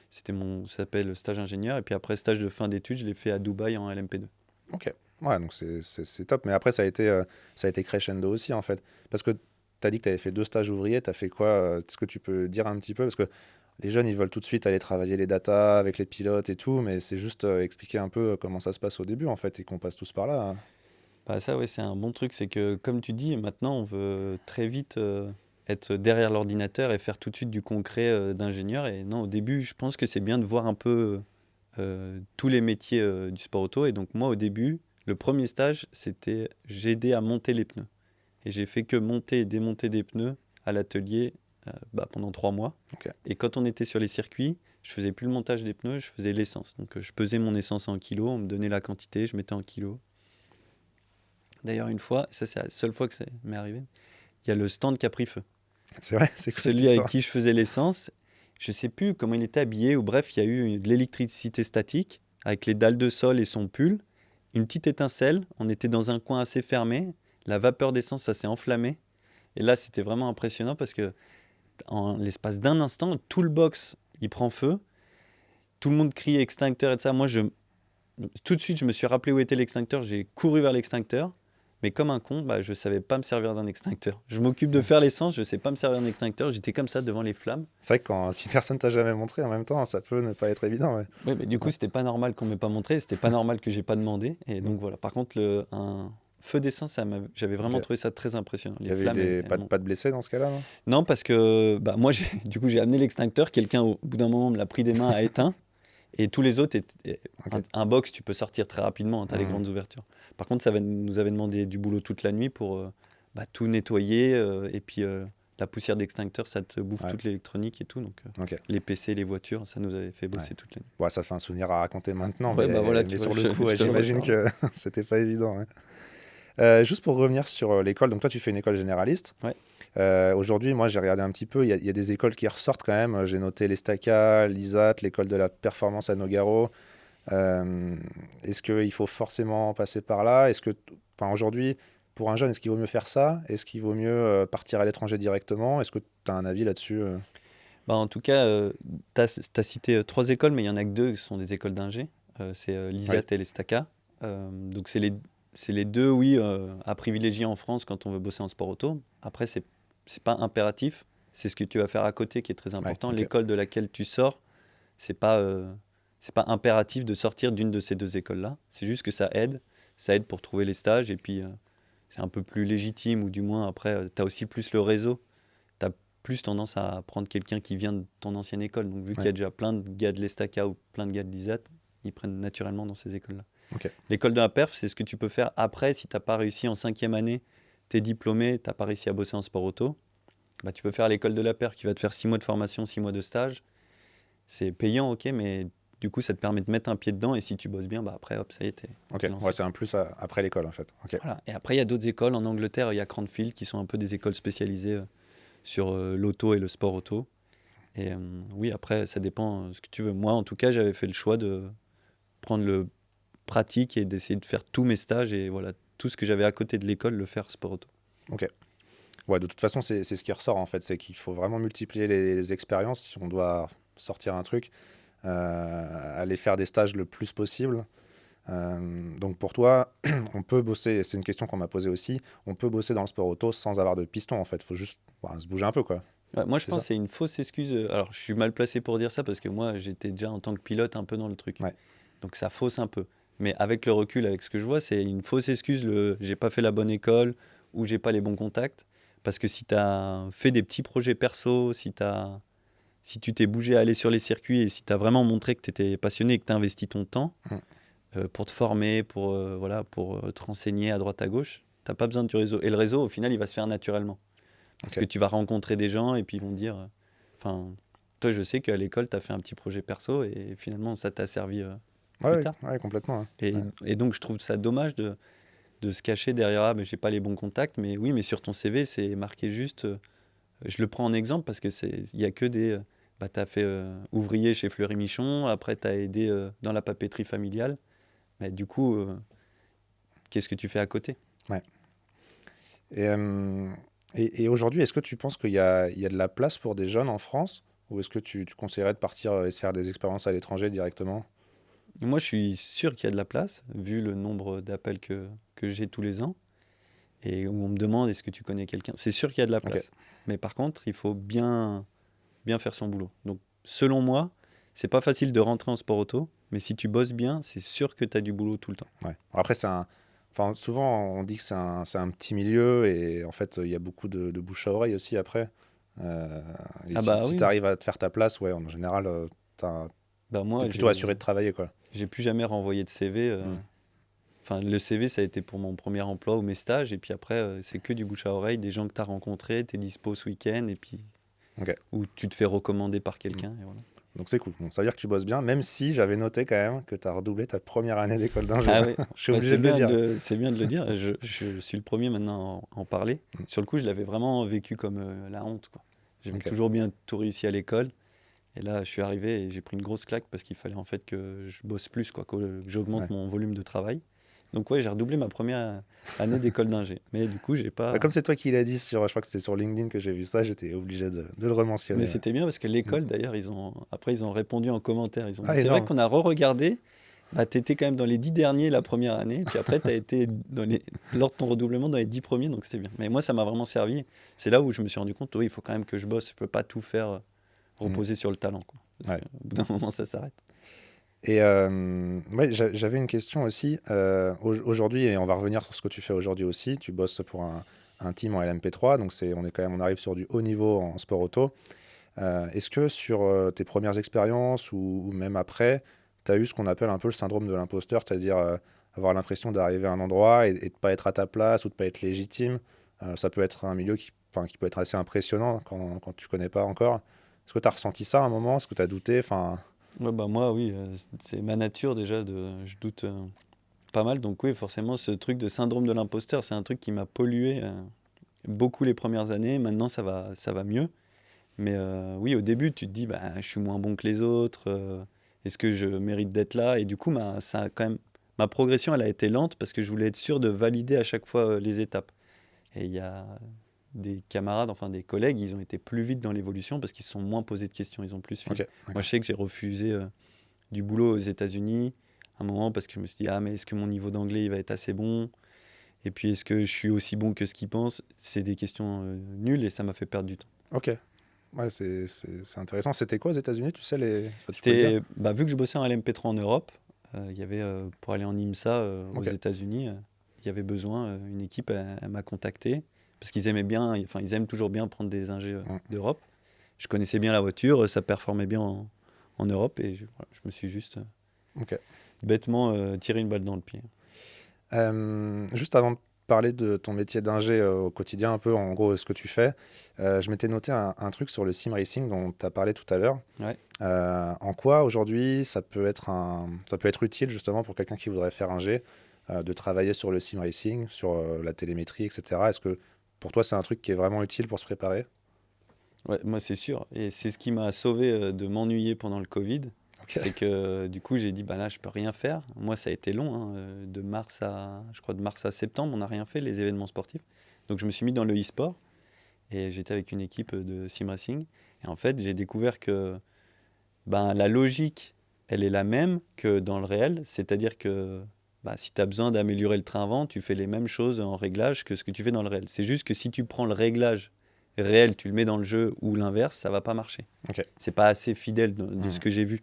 Ça s'appelle stage ingénieur. Et puis après, stage de fin d'études, je l'ai fait à Dubaï en LMP2. Ok. Ouais, donc c'est top. Mais après, ça a été crescendo aussi, en fait. Parce que tu as dit que tu avais fait 2 stages ouvriers. Tu as fait quoi est-ce que tu peux dire un petit peu? Parce que les jeunes, ils veulent tout de suite aller travailler les datas avec les pilotes et tout, mais c'est juste expliquer un peu comment ça se passe au début, en fait, et qu'on passe tous par là. Hein. Bah ça, ouais, c'est un bon truc. C'est que, comme tu dis, maintenant, on veut très vite être derrière l'ordinateur et faire tout de suite du concret d'ingénieur. Et non, au début, je pense que c'est bien de voir un peu tous les métiers du sport auto. Et donc, moi, au début, le premier stage, c'était j'aidais à monter les pneus. Et j'ai fait que monter et démonter des pneus à l'atelier bah, pendant 3 mois. Ok. Et quand on était sur les circuits, je faisais plus le montage des pneus, je faisais l'essence. Donc, je pesais mon essence en kilos, on me donnait la quantité, je mettais en kilos. D'ailleurs, une fois, ça c'est la seule fois que ça m'est arrivé, il y a le stand qui a pris feu. C'est vrai, c'est quoi cette Celui avec histoire? qui je faisais l'essence, je sais plus comment il était habillé, ou bref, il y a eu de l'électricité statique avec les dalles de sol et son pull. Une petite étincelle, on était dans un coin assez fermé, la vapeur d'essence, ça s'est enflammé. Et là, c'était vraiment impressionnant parce que en l'espace d'un instant, tout le box, il prend feu. Tout le monde crie extincteur et de ça. Moi, tout de suite, je me suis rappelé où était l'extincteur. J'ai couru vers l'extincteur. Mais comme un con, bah, je ne savais pas me servir d'un extincteur. Je m'occupe de faire l'essence, je ne sais pas me servir d'un extincteur. J'étais comme ça devant les flammes. C'est vrai que si personne t'a jamais montré en même temps, ça peut ne pas être évident. Ouais. Ouais, mais du coup, Ouais. c'était pas normal qu'on ne m'ait pas montré. C'était pas normal que j'ai pas demandé. Et Mm. donc voilà. Par contre, un feu d'essence, j'avais vraiment Ok. trouvé ça très impressionnant. Il Les y avait eu flammes, elles pas de blessés dans ce cas-là, non? non, parce que bah, moi, du coup, j'ai amené l'extincteur. Quelqu'un, au bout d'un moment, me l'a pris des mains, a éteint. Et tous les autres, Ok. un box, tu peux sortir très rapidement, tu as les Mm. grandes ouvertures. Par contre, nous avait demandé du boulot toute la nuit pour bah, tout nettoyer. Et puis, la poussière d'extincteur, ça te bouffe Ouais. toute l'électronique et tout. Donc, Ok. les PC, les voitures, ça nous avait fait Ouais. bosser toute la nuit. Bon, ça fait un souvenir à raconter maintenant, Ouais, bah voilà, mais tu vois, sur le coup, ouais, je te le j'imagine ressors. que c'était pas évident. Ouais. Juste pour revenir sur l'école, donc toi, tu fais une école généraliste. Ouais. Aujourd'hui, moi, j'ai regardé un petit peu, il y a des écoles qui ressortent quand même. J'ai noté l'ESTACA, l'ISAT, l'école de la performance à Nogaro. Est-ce qu'il faut forcément passer par là? Enfin, aujourd'hui, pour un jeune, est-ce qu'il vaut mieux faire ça? Est-ce qu'il vaut mieux partir à l'étranger directement? Est-ce que tu as un avis là-dessus? Bah, en tout cas, tu as cité 3 écoles, mais il y en a que 2 qui sont des écoles d'ingé. C'est l'ISAT Oui, et l'ESTACA. Donc, c'est les deux, oui, à privilégier en France quand on veut bosser en sport auto. Après, c'est pas impératif. C'est ce que tu vas faire à côté qui est très ouais, important. ok. L'école de laquelle tu sors, c'est pas impératif de sortir d'une de ces 2 écoles-là. C'est juste que ça aide. Ça aide pour trouver les stages. Et puis, c'est un peu plus légitime, ou du moins, après, tu as aussi plus le réseau. Tu as plus tendance à prendre quelqu'un qui vient de ton ancienne école. Donc, vu qu'il y Ouais, a déjà plein de gars de l'ESTACA ou plein de gars de l'ISAT, ils prennent naturellement dans ces écoles-là. ok. L'école de la perf, c'est ce que tu peux faire après si tu n'as pas réussi en 5e année, tu es diplômé, tu n'as pas réussi à bosser en sport auto. Bah, tu peux faire l'école de la perf qui va te faire 6 mois de formation, 6 mois de stage. C'est payant, ok, mais du coup, ça te permet de mettre un pied dedans. Et si tu bosses bien, bah après, hop, ça y est, Ok, t'es lancé. ouais, c'est un plus après l'école en fait. Ok. Voilà. Et après, il y a d'autres écoles. En Angleterre, il y a Cranfield qui sont un peu des écoles spécialisées sur l'auto et le sport auto. Et oui, après, ça dépend ce que tu veux. Moi, en tout cas, j'avais fait le choix de prendre le pratique et d'essayer de faire tous mes stages et voilà, tout ce que j'avais à côté de l'école, le faire sport auto. Ok. Ouais, de toute façon, c'est ce qui ressort en fait, c'est qu'il faut vraiment multiplier les expériences si on doit sortir un truc, aller faire des stages le plus possible. Donc pour toi, on peut bosser, c'est une question qu'on m'a posée aussi, on peut bosser dans le sport auto sans avoir de piston en fait, faut juste se bouger un peu quoi. Ouais, moi, je C'est pense ça? que c'est une fausse excuse. Alors, je suis mal placé pour dire ça parce que moi, j'étais déjà en tant que pilote un peu dans le truc. Ouais. Donc, ça fausse un peu. Mais avec le recul, avec ce que je vois, c'est une fausse excuse. J'ai pas fait la bonne école ou j'ai pas les bons contacts. Parce que si tu as fait des petits projets perso, si tu t'es bougé à aller sur les circuits et si tu as vraiment montré que tu étais passionné et que tu as investi ton temps Mm. pour te former, voilà, pour te renseigner à droite à gauche, tu n'as pas besoin du réseau. Et le réseau, au final, il va se faire naturellement. Parce Ok. que tu vas rencontrer des gens et puis ils vont te dire. Enfin, toi, je sais qu'à l'école, tu as fait un petit projet perso et finalement, ça t'a servi Ouais, plus ouais, tard. ouais, complètement. Hein. Et, Ouais. et donc, je trouve ça dommage de se cacher derrière ah, mais j'ai pas les bons contacts. Mais oui, mais sur ton CV, c'est marqué juste. Je le prends en exemple parce que il y a que des. Bah, tu as fait ouvrier chez Fleury Michon, après, tu as aidé dans la papeterie familiale. Mais du coup, qu'est-ce que tu fais à côté? Ouais. Et, et aujourd'hui, est-ce que tu penses qu'il y a de la place pour des jeunes en France ou est-ce que tu conseillerais de partir et se faire des expériences à l'étranger directement? Moi, je suis sûr qu'il y a de la place, vu le nombre d'appels que j'ai tous les ans. Et où on me demande est-ce que tu connais quelqu'un. C'est sûr qu'il y a de la Ok, place. Mais par contre, il faut bien faire son boulot. Donc, selon moi, c'est pas facile de rentrer en sport auto, mais si tu bosses bien, c'est sûr que tu as du boulot tout le temps. ouais. Après, enfin, souvent, on dit que c'est un petit milieu et en fait, il y a beaucoup de bouche à oreille aussi après. Euh, et Ah si, bah si tu oui, arrives à te faire ta place, ouais, en général, bah t'es moi, plutôt assuré de travailler, quoi. j'ai plus jamais renvoyé de CV. Hmm. Enfin, le CV, ça a été pour mon premier emploi ou mes stages. Et puis après, c'est que du bouche à oreille, des gens que tu as rencontrés, tu es dispo ce week-end, et puis Ok. ou tu te fais recommander par Hmm. quelqu'un. Et voilà. Donc c'est cool. Bon, ça veut dire que tu bosses bien, même si j'avais noté quand même que tu as redoublé ta première année d'école d'ingé. Ah oui, Je suis bah, obligé de le dire. c'est bien de le dire. Je suis le premier maintenant à en parler. Hmm. Sur le coup, je l'avais vraiment vécu comme la honte, quoi. J'avais Ok. toujours bien tout réussi à l'école. Et là, je suis arrivé et j'ai pris une grosse claque parce qu'il fallait en fait que je bosse plus, quoi, que j'augmente Ouais. mon volume de travail. Donc ouais, j'ai redoublé ma première année d'école d'ingé. Mais du coup, j'ai Bah, pas. comme c'est toi qui l'as dit, je crois que c'était sur LinkedIn que j'ai vu ça, j'étais obligé de le Mais rementionner. Ouais. c'était bien parce que Hmm. l'école, d'ailleurs, après, ils ont répondu en commentaire. Ils ont dit, Ah, c'est vrai énorme. qu'on a re-regardé. Bah, tu étais quand même dans les 10 derniers la première année. Puis après, tu as été lors de ton redoublement dans les 10 premiers. Donc c'était bien. Mais moi, ça m'a vraiment servi. C'est là où je me suis rendu compte, oui, il faut quand même que je bosse. Je peux pas tout faire Hmm. reposer sur le talent, quoi. Parce Ouais. qu'au bout d'un moment, ça s'arrête. Et ouais, j'avais une question aussi. Aujourd'hui, et on va revenir sur ce que tu fais aujourd'hui aussi, tu bosses pour un team en LMP3, donc on arrive sur du haut niveau en sport auto. Est-ce que sur tes premières expériences ou même après, tu as eu ce qu'on appelle un peu le syndrome de l'imposteur, c'est-à-dire avoir l'impression d'arriver à un endroit et de ne pas être à ta place ou de ne pas être légitime? Ça peut être un milieu qui peut être assez impressionnant quand tu ne connais pas encore. Est-ce que tu as ressenti ça à un moment? Est-ce que tu as douté? Enfin, Ouais, bah moi, oui, c'est ma nature déjà. Je doute pas mal. Donc oui, forcément, ce truc de syndrome de l'imposteur, c'est un truc qui m'a pollué beaucoup les premières années. Maintenant, ça va mieux. Mais oui, au début, tu te dis, bah, je suis moins bon que les autres. Est-ce que je mérite d'être là? Et du coup, ça a quand même, ma progression, elle a été lente parce que je voulais être sûr de valider à chaque fois les étapes. Et il y a des camarades, enfin des collègues, ils ont été plus vite dans l'évolution parce qu'ils se sont moins posés de questions, ils ont plus ok, suivi. Moi, d'accord. je sais que j'ai refusé du boulot aux États-Unis à un moment parce que je me suis dit, ah, mais est-ce que mon niveau d'anglais il va être assez bon? Et puis, est-ce que je suis aussi bon que ce qu'ils pensent? C'est des questions nulles et ça m'a fait perdre du temps. Ok, ouais, c'est intéressant. C'était quoi aux États-Unis, tu sais, enfin, tu peux le dire? C'était, bah, vu que je bossais en LMP3 en Europe, il y avait, pour aller en IMSA aux Ok, États-Unis, il y avait besoin, une équipe elle m'a contacté parce qu'ils aimaient bien, enfin ils aiment toujours bien prendre des ingés mm, d'Europe. Je connaissais bien la voiture, ça performait bien en Europe et voilà, je me suis juste ok. bêtement tiré une balle dans le pied. Juste avant de parler de ton métier d'ingé au quotidien, un peu en gros ce que tu fais. Je m'étais noté un truc sur le sim racing dont tu as parlé tout à l'heure. Ouais. En quoi aujourd'hui ça peut être utile justement pour quelqu'un qui voudrait faire ingé de travailler sur le sim racing, sur la télémétrie, etc. Est-ce que pour toi c'est un truc qui est vraiment utile pour se préparer? Ouais, moi, c'est sûr. Et c'est ce qui m'a sauvé de m'ennuyer pendant le Covid. Ok. C'est que du coup, j'ai dit, bah là, je peux rien faire. Moi, ça a été long, hein, je crois de mars à septembre, on n'a rien fait, les événements sportifs. Donc, je me suis mis dans le e-sport et j'étais avec une équipe de sim racing. Et en fait, j'ai découvert que ben, la logique, elle est la même que dans le réel. C'est-à-dire que bah, si tu as besoin d'améliorer le train avant, tu fais les mêmes choses en réglage que ce que tu fais dans le réel. C'est juste que si tu prends le réglage réel, tu le mets dans le jeu ou l'inverse, ça va pas marcher. Ok. C'est pas assez fidèle de ce que j'ai vu,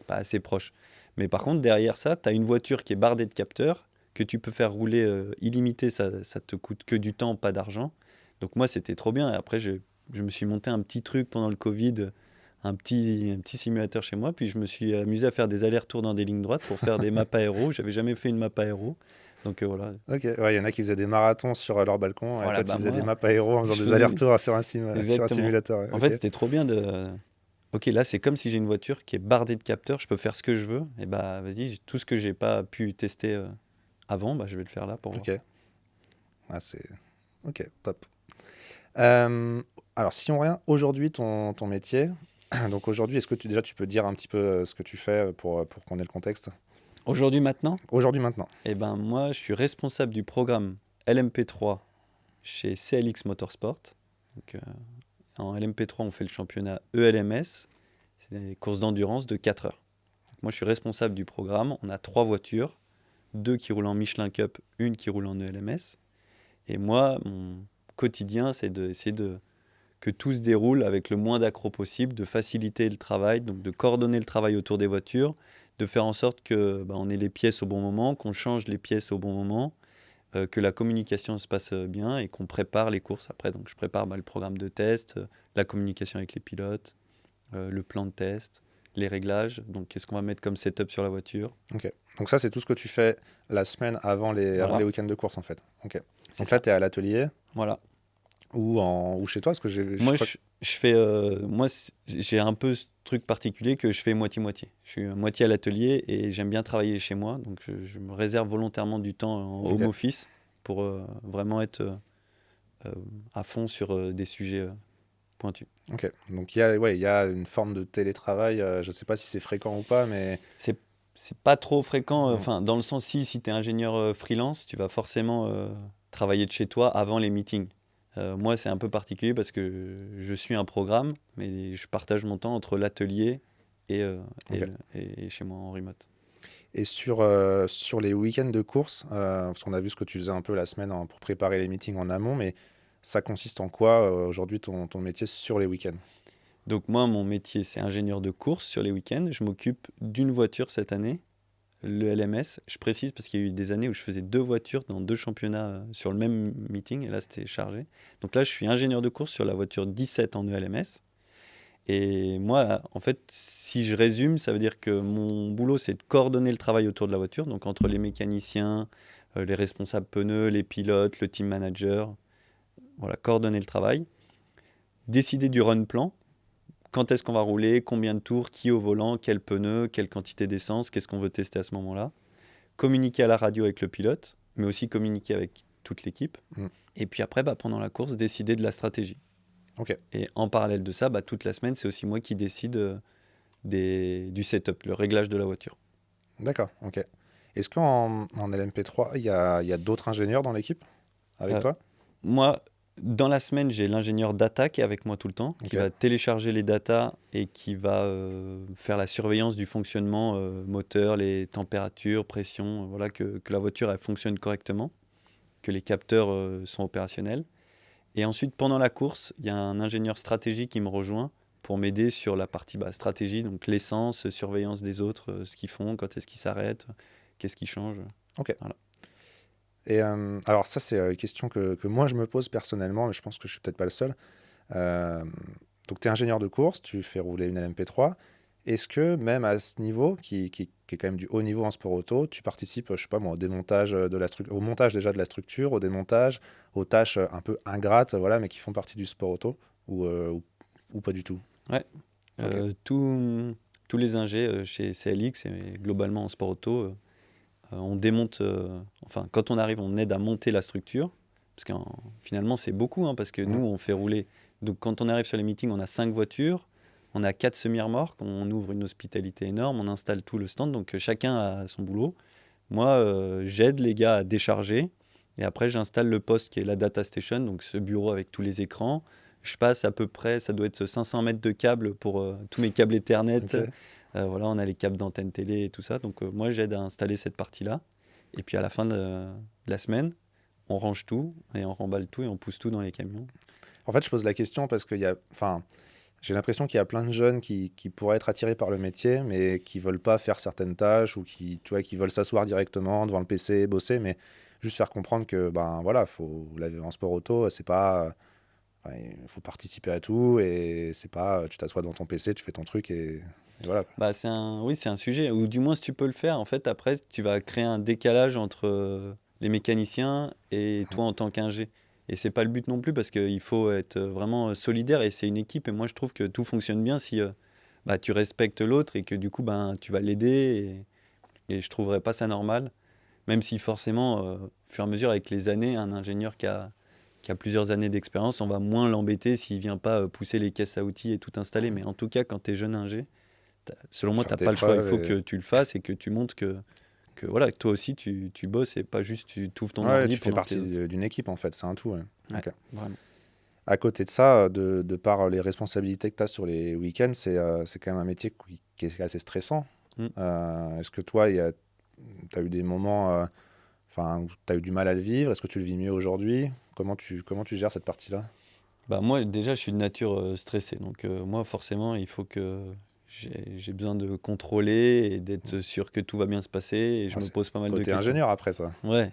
pas assez proche. Mais par contre, derrière ça, tu as une voiture qui est bardée de capteurs que tu peux faire rouler illimité, ça te coûte que du temps, pas d'argent. Donc moi, c'était trop bien. Et après, je me suis monté un petit truc pendant le Covid, un petit simulateur chez moi. Puis je me suis amusé à faire des allers-retours dans des lignes droites pour faire des maps aéro. J'avais jamais fait une map aéro. Donc voilà. Ok, ouais, il y en a qui faisaient des marathons sur leur balcon, et Voilà, toi tu bah faisais des moi, maps aéro en faisant je des faisais allers-retours sur un exactement. simulateur. Ouais, En fait, ok. c'était trop bien de. Ok, là, c'est comme si j'ai une voiture qui est bardée de capteurs. Je peux faire ce que je veux. Et bah, vas-y, tout ce que j'ai pas pu tester avant, bah, je vais le faire là pour voir. Ok. Ah, c'est... Ok, top. Euh, alors, si on regarde aujourd'hui ton métier, donc aujourd'hui, est-ce que tu peux dire un petit peu ce que tu fais pour qu'on ait le contexte? Aujourd'hui, maintenant, Aujourd'hui, maintenant. eh ben, moi, je suis responsable du programme LMP3 chez CLX Motorsport. Donc, en LMP3, on fait le championnat ELMS. C'est des courses d'endurance de 4 heures. Donc, moi, je suis responsable du programme. On a 3 voitures, 2 qui roulent en Michelin Cup, une qui roule en ELMS. Et moi, mon quotidien, c'est d'essayer que tout se déroule avec le moins d'accros possible, de faciliter le travail, donc de coordonner le travail autour des voitures, de faire en sorte que on ait les pièces au bon moment, qu'on change les pièces au bon moment, que la communication se passe bien et qu'on prépare les courses après. Donc je prépare le programme de test, la communication avec les pilotes, le plan de test, les réglages, donc qu'est-ce qu'on va mettre comme setup sur la voiture. Ok. Donc ça, c'est tout ce que tu fais la semaine avant les Voilà, week-ends de course, en fait. Ok. c'est Donc là, ça. tu es à l'atelier Voilà. ou chez toi, parce que je Moi, crois je fais, j'ai un peu ce truc particulier que je fais moitié-moitié. Je suis moitié à l'atelier et j'aime bien travailler chez moi, donc je me réserve volontairement du temps en Ok. home office pour vraiment être à fond sur des sujets pointus. Ok. Donc il y a une forme de télétravail. Je ne sais pas si c'est fréquent ou pas, mais C'est, c'est pas trop fréquent, Mm. enfin, dans le sens si tu es ingénieur freelance, tu vas forcément travailler de chez toi avant les meetings. Moi, c'est un peu particulier parce que je suis un programme, mais je partage mon temps entre l'atelier et, Ok. et chez moi en remote. Et sur les week-ends de course, parce qu'on a vu ce que tu faisais un peu la semaine pour préparer les meetings en amont, mais ça consiste en quoi aujourd'hui ton métier sur les week-ends? Donc moi, mon métier, c'est ingénieur de course sur les week-ends. Je m'occupe d'une voiture cette année, le LMS. Je précise parce qu'il y a eu des années où je faisais 2 voitures dans 2 championnats sur le même meeting, et là, c'était chargé. Donc là, je suis ingénieur de course sur la voiture 17 en ELMS. Et moi, en fait, si je résume, ça veut dire que mon boulot, c'est de coordonner le travail autour de la voiture, donc entre les mécaniciens, les responsables pneus, les pilotes, le team manager, voilà, coordonner le travail, décider du run plan, quand est-ce qu'on va rouler, combien de tours, qui au volant, quel pneu, quelle quantité d'essence, qu'est-ce qu'on veut tester à ce moment-là, communiquer à la radio avec le pilote, mais aussi communiquer avec toute l'équipe, Mm. et puis après, pendant la course, décider de la stratégie. Ok. Et en parallèle de ça, toute la semaine, c'est aussi moi qui décide du setup, le réglage de la voiture. D'accord. Ok. Est-ce qu'en LMP3, il y a d'autres ingénieurs dans l'équipe avec Euh, toi? Moi, dans la semaine, j'ai l'ingénieur data qui est avec moi tout le temps, qui Ok. va télécharger les datas et qui va faire la surveillance du fonctionnement moteur, les températures, pression, voilà, que la voiture elle fonctionne correctement, que les capteurs sont opérationnels. Et ensuite, pendant la course, il y a un ingénieur stratégie qui me rejoint pour m'aider sur la partie stratégie, donc l'essence, surveillance des autres, ce qu'ils font, quand est-ce qu'ils s'arrêtent, qu'est-ce qui change. Ok. Voilà. Et alors ça, c'est une question que moi je me pose personnellement, mais je pense que je suis peut-être pas le seul. Euh, donc tu es ingénieur de course, tu fais rouler une LMP3. Est-ce que même à ce niveau, qui est quand même du haut niveau en sport auto, tu participes, je sais pas moi, au démontage au montage déjà de la structure, au démontage, aux tâches un peu ingrates, voilà, mais qui font partie du sport auto, ou pas du tout? Ouais. Ok. Tous les ingés chez CLX et globalement en sport auto, on démonte, enfin quand on arrive, on aide à monter la structure, parce que finalement c'est beaucoup, hein, parce que nous Mhm. on fait rouler. Donc quand on arrive sur les meetings, on a 5 voitures, on a 4 semi-remorques, on ouvre une hospitalité énorme, on installe tout le stand, donc chacun a son boulot. Moi, j'aide les gars à décharger, et après j'installe le poste qui est la data station, donc ce bureau avec tous les écrans. Je passe à peu près, ça doit être 500 mètres de câbles pour tous mes câbles Ethernet. Ok. Voilà, on a les câbles d'antenne télé et tout ça. Donc moi, j'aide à installer cette partie-là. Et puis à la fin de la semaine, on range tout et on remballe tout et on pousse tout dans les camions. En fait, je pose la question parce que enfin, j'ai l'impression qu'il y a plein de jeunes qui pourraient être attirés par le métier, mais qui veulent pas faire certaines tâches ou tu vois, qui veulent s'asseoir directement devant le PC, bosser, mais juste faire comprendre que, ben voilà, en sport auto, c'est pas, enfin, il faut participer à tout et c'est pas, tu t'assois devant ton PC, tu fais ton truc et voilà. Bah, oui, c'est un sujet. Ou du moins, si tu peux le faire, en fait, après, tu vas créer un décalage entre les mécaniciens et toi en tant qu'ingé. Et c'est pas le but non plus parce qu'il faut être vraiment solidaire et c'est une équipe. Et moi, je trouve que tout fonctionne bien si bah, tu respectes l'autre et que du coup, ben, tu vas l'aider. Et je trouverais pas ça normal. Même si forcément, au fur et à mesure, avec les années, un ingénieur qui a plusieurs années d'expérience, on va moins l'embêter s'il vient pas pousser les caisses à outils et tout installer. Mais en tout cas, quand tu es jeune ingé, selon moi, tu Faire n'as tes pas le choix. Il preuves faut que tu le fasses et que tu montres que voilà, que toi aussi, tu bosses et pas juste tu ouvres ton ouais, ordi tu fais pendant que partie les autres. d'une équipe en fait, c'est un tout. Ouais. Ouais, Ok. vraiment. À côté de ça, de par les responsabilités que tu as sur les week-ends, c'est quand même un métier qui est assez stressant. Mm. Est-ce que toi, tu as eu des moments enfin, où tu as eu du mal à le vivre? Est-ce que tu le vis mieux aujourd'hui? Comment tu gères cette partie-là? Bah, moi, déjà, je suis de nature stressée. Donc, moi, forcément, il faut que j'ai besoin de contrôler et d'être sûr que tout va bien se passer. Et je Ah, me c'est pose pas mal de côté questions. ingénieur après ça. Ouais,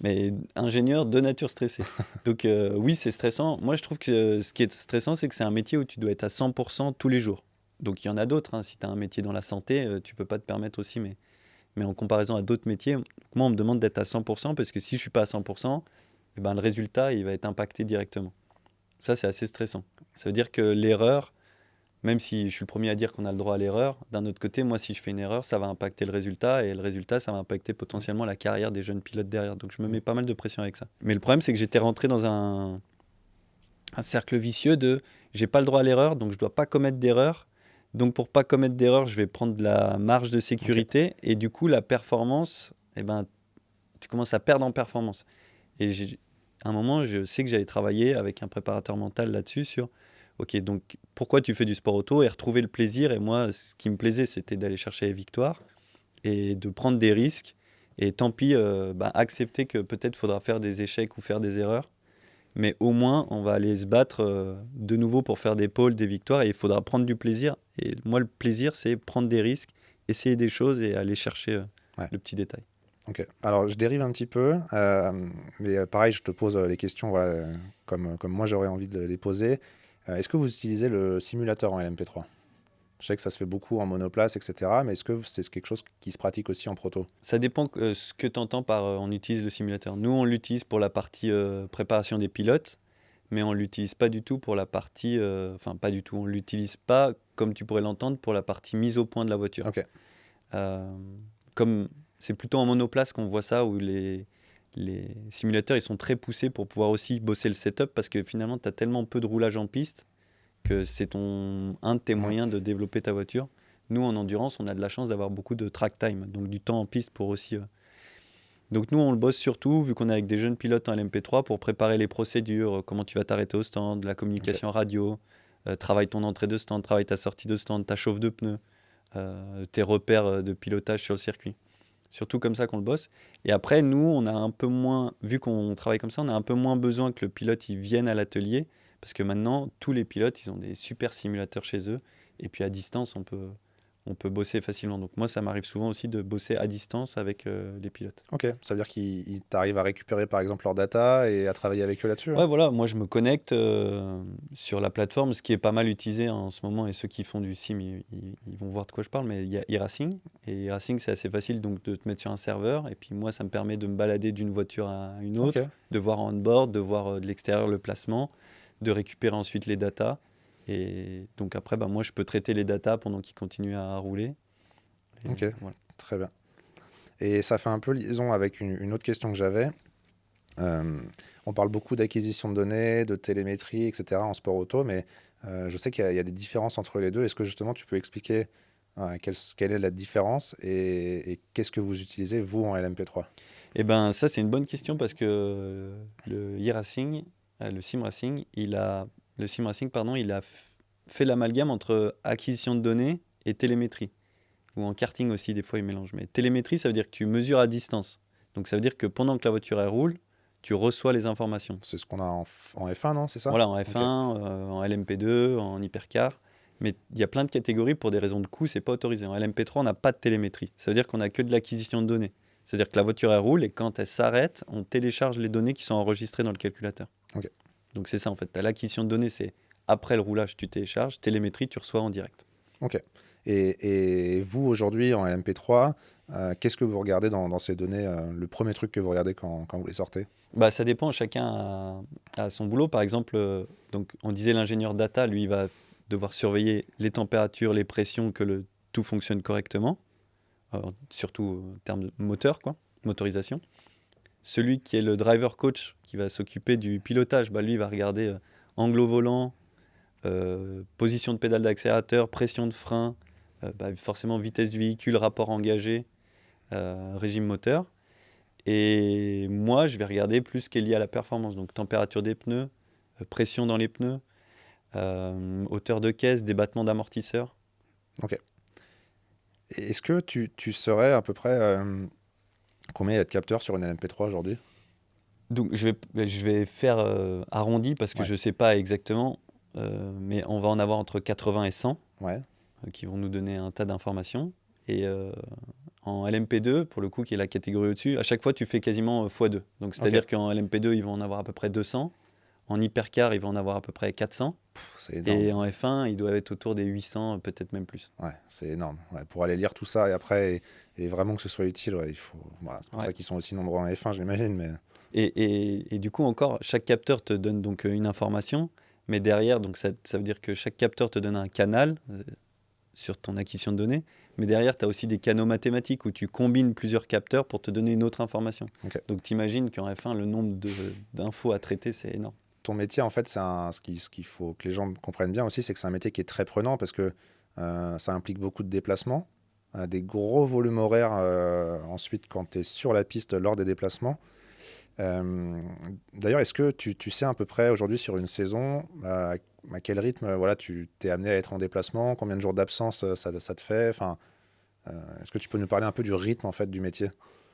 mais ingénieur de nature stressée. Donc oui, c'est stressant. Moi, je trouve que ce qui est stressant, c'est que c'est un métier où tu dois être à 100% tous les jours. Donc il y en a d'autres, hein. Si tu as un métier dans la santé, tu peux pas te permettre aussi. Mais en comparaison à d'autres métiers, moi, on me demande d'être à 100% parce que si je suis pas à 100%, eh ben, le résultat, il va être impacté directement. Ça, c'est assez stressant. Ça veut dire que l'erreur, même si je suis le premier à dire qu'on a le droit à l'erreur, d'un autre côté, moi, si je fais une erreur, ça va impacter le résultat, et le résultat, ça va impacter potentiellement la carrière des jeunes pilotes derrière. Donc je me mets pas mal de pression avec ça. Mais le problème, c'est que j'étais rentré dans un cercle vicieux de j'ai pas le droit à l'erreur, donc je dois pas commettre d'erreur. Donc pour pas commettre d'erreur, je vais prendre de la marge de Ok. sécurité, et du coup, la performance, eh ben, tu commences à perdre en performance. Et à un moment, je sais que j'avais travaillé avec un préparateur mental là-dessus sur, ok, donc pourquoi tu fais du sport auto et retrouver le plaisir. Et moi, ce qui me plaisait, c'était d'aller chercher les victoires et de prendre des risques. Et tant pis, bah, accepter que peut-être faudra faire des échecs ou faire des erreurs. Mais au moins, on va aller se battre de nouveau pour faire des pôles, des victoires. Et il faudra prendre du plaisir. Et moi, le plaisir, c'est prendre des risques, essayer des choses et aller chercher Ouais. le petit détail. Ok. Alors, je dérive un petit peu, mais pareil, je te pose les questions voilà, comme moi j'aurais envie de les poser. Est-ce que vous utilisez le simulateur en LMP3? Je sais que ça se fait beaucoup en monoplace, etc. Mais est-ce que c'est quelque chose qui se pratique aussi en proto? Ça dépend ce que tu entends par on utilise le simulateur. Nous, on l'utilise pour la partie préparation des pilotes, mais on l'utilise pas du tout pour la partie. Enfin, pas du tout. On l'utilise pas, comme tu pourrais l'entendre, pour la partie mise au point de la voiture. Ok. Euh, Comme c'est plutôt en monoplace qu'on voit ça, où les simulateurs ils sont très poussés pour pouvoir aussi bosser le setup, parce que finalement, tu as tellement peu de roulage en piste que c'est un de tes Mhm. moyens de développer ta voiture. Nous, en endurance, on a de la chance d'avoir beaucoup de track time, donc du temps en piste pour aussi. Donc nous, on le bosse surtout, vu qu'on est avec des jeunes pilotes en LMP3, pour préparer les procédures, comment tu vas t'arrêter au stand, la Ok. communication radio, travaille ton entrée de stand, travaille ta sortie de stand, ta chauffe de pneus, tes repères de pilotage sur le circuit. Surtout comme ça qu'on le bosse. Et après, nous, on a un peu moins, vu qu'on travaille comme ça, on a un peu moins besoin que le pilote il vienne à l'atelier, parce que maintenant, tous les pilotes, ils ont des super simulateurs chez eux. Et puis à distance, on peut bosser facilement. Donc moi, ça m'arrive souvent aussi de bosser à distance avec les pilotes. Ok, ça veut dire qu'ils t'arrivent à récupérer par exemple leur data et à travailler avec eux là-dessus, hein? Ouais, voilà, moi je me connecte sur la plateforme, ce qui est pas mal utilisé en ce moment, et ceux qui font du sim, ils vont voir de quoi je parle, mais il y a e-racing, et e-racing c'est assez facile donc de te mettre sur un serveur, et puis moi ça me permet de me balader d'une voiture à une Ok, autre, de voir en on-board, de voir de l'extérieur le placement, de récupérer ensuite les datas, et donc après bah, moi je peux traiter les datas pendant qu'ils continuent à rouler. Et ok, voilà. très bien. Et ça fait un peu liaison avec une autre question que j'avais. Euh, on parle beaucoup d'acquisition de données, de télémétrie, etc. en sport auto, mais je sais qu'il y a des différences entre les deux. Est-ce que justement tu peux expliquer quelle est la différence et qu'est-ce que vous utilisez vous en LMP3? Eh ben ça c'est une bonne question parce que le e-racing, le sim racing, le sim racing pardon, il a fait l'amalgame entre acquisition de données et télémétrie. Ou en karting aussi des fois ils mélangent. Mais télémétrie ça veut dire que tu mesures à distance. Donc ça veut dire que pendant que la voiture elle roule, tu reçois les informations. C'est ce qu'on a en F1, non? C'est ça? Voilà, en Ok, F1, en LMP2, en hypercar. Mais il y a plein de catégories pour des raisons de coût, c'est pas autorisé. En LMP3, on n'a pas de télémétrie. Ça veut dire qu'on a que de l'acquisition de données. C'est-à-dire que la voiture elle roule et quand elle s'arrête, on télécharge les données qui sont enregistrées dans le calculateur. ok, Donc c'est ça en fait. L'acquisition de données, c'est après le roulage, tu télécharges. Télémétrie, tu reçois en direct. ok. Et vous, aujourd'hui, en LMP3, qu'est-ce que vous regardez dans ces données, le premier truc que vous regardez quand vous les sortez? Bah, ça dépend, chacun a son boulot. Par exemple, donc on disait l'ingénieur data, lui, il va devoir surveiller les températures, les pressions, que tout fonctionne correctement, surtout en termes de moteur, quoi, motorisation. Celui qui est le driver coach, qui va s'occuper du pilotage, bah, lui, il va regarder angle au volant, position de pédale d'accélérateur, pression de frein, bah, forcément vitesse du véhicule, rapport engagé, régime moteur. Et moi, je vais regarder plus ce qui est lié à la performance, donc température des pneus, pression dans les pneus, hauteur de caisse, débattement d'amortisseur. Ok. Et est-ce que tu saurais à peu près combien il y a de capteurs sur une LMP3 aujourd'hui? Donc je vais faire arrondi parce que Ouais, je ne sais pas exactement, mais on va en avoir entre 80 et 100 ouais, qui vont nous donner un tas d'informations. Et en LMP2, pour le coup, qui est la catégorie au-dessus, à chaque fois, tu fais quasiment x2. Donc, c'est-à-dire ok. qu'en LMP2, ils vont en avoir à peu près 200. En hypercar, ils vont en avoir à peu près 400. C'est énorme. Et en F1, ils doivent être autour des 800, peut-être même plus. Ouais, c'est énorme. Ouais, pour aller lire tout ça et après, et vraiment que ce soit utile, ouais, il faut. Voilà, c'est pour Ouais. ça qu'ils sont aussi nombreux en F1, j'imagine. Mais Et du coup, encore, chaque capteur te donne donc une information. Mais derrière, donc ça veut dire que chaque capteur te donne un canal sur ton acquisition de données. Mais derrière, tu as aussi des canaux mathématiques où tu combines plusieurs capteurs pour te donner une autre information. ok. Donc, tu imagines qu'en F1, le nombre d'infos à traiter, c'est énorme. Ton métier, en fait, ce qu'il faut que les gens comprennent bien aussi, c'est que c'est un métier qui est très prenant parce que ça implique beaucoup de déplacements, des gros volumes horaires ensuite quand tu es sur la piste lors des déplacements. D'ailleurs, est-ce que tu sais à peu près aujourd'hui sur une saison à quel rythme voilà, tu t'es amené à être en déplacement, combien de jours d'absence ça te fait, enfin, est-ce que tu peux nous parler un peu du rythme en fait du métier?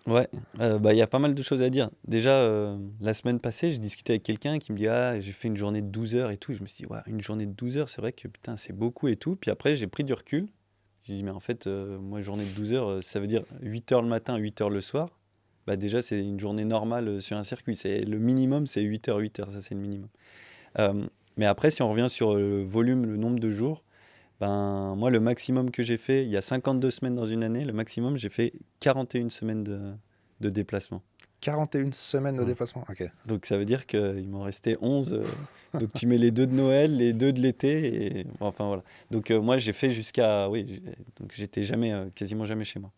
Ouais, bah, y a pas mal de choses à dire. Déjà, la semaine passée, j'ai discuté avec quelqu'un qui me dit: «Ah, j'ai fait une journée de 12 heures et tout». Je me suis dit: «Ouais, une journée de 12 heures, c'est vrai que putain, c'est beaucoup et tout». Puis après, j'ai pris du recul. J'ai dit: «Mais en fait, moi, une journée de 12 heures, ça veut dire 8 heures le matin, 8 heures le soir». Bah, déjà, c'est une journée normale sur un circuit. Le minimum, c'est 8 heures, ça c'est le minimum. Mais après, si on revient sur le volume, le nombre de jours, ben, moi, le maximum que j'ai fait, il y a 52 semaines dans une année, le maximum, j'ai fait 41 semaines de déplacement. 41 semaines de Ouais. déplacement, ok. Donc ça veut dire qu'il m'en restait 11. Donc tu mets les 2 de Noël, les 2 de l'été, et bon, enfin voilà. Donc moi, j'ai fait jusqu'à... Oui, donc j'étais jamais, quasiment jamais chez moi.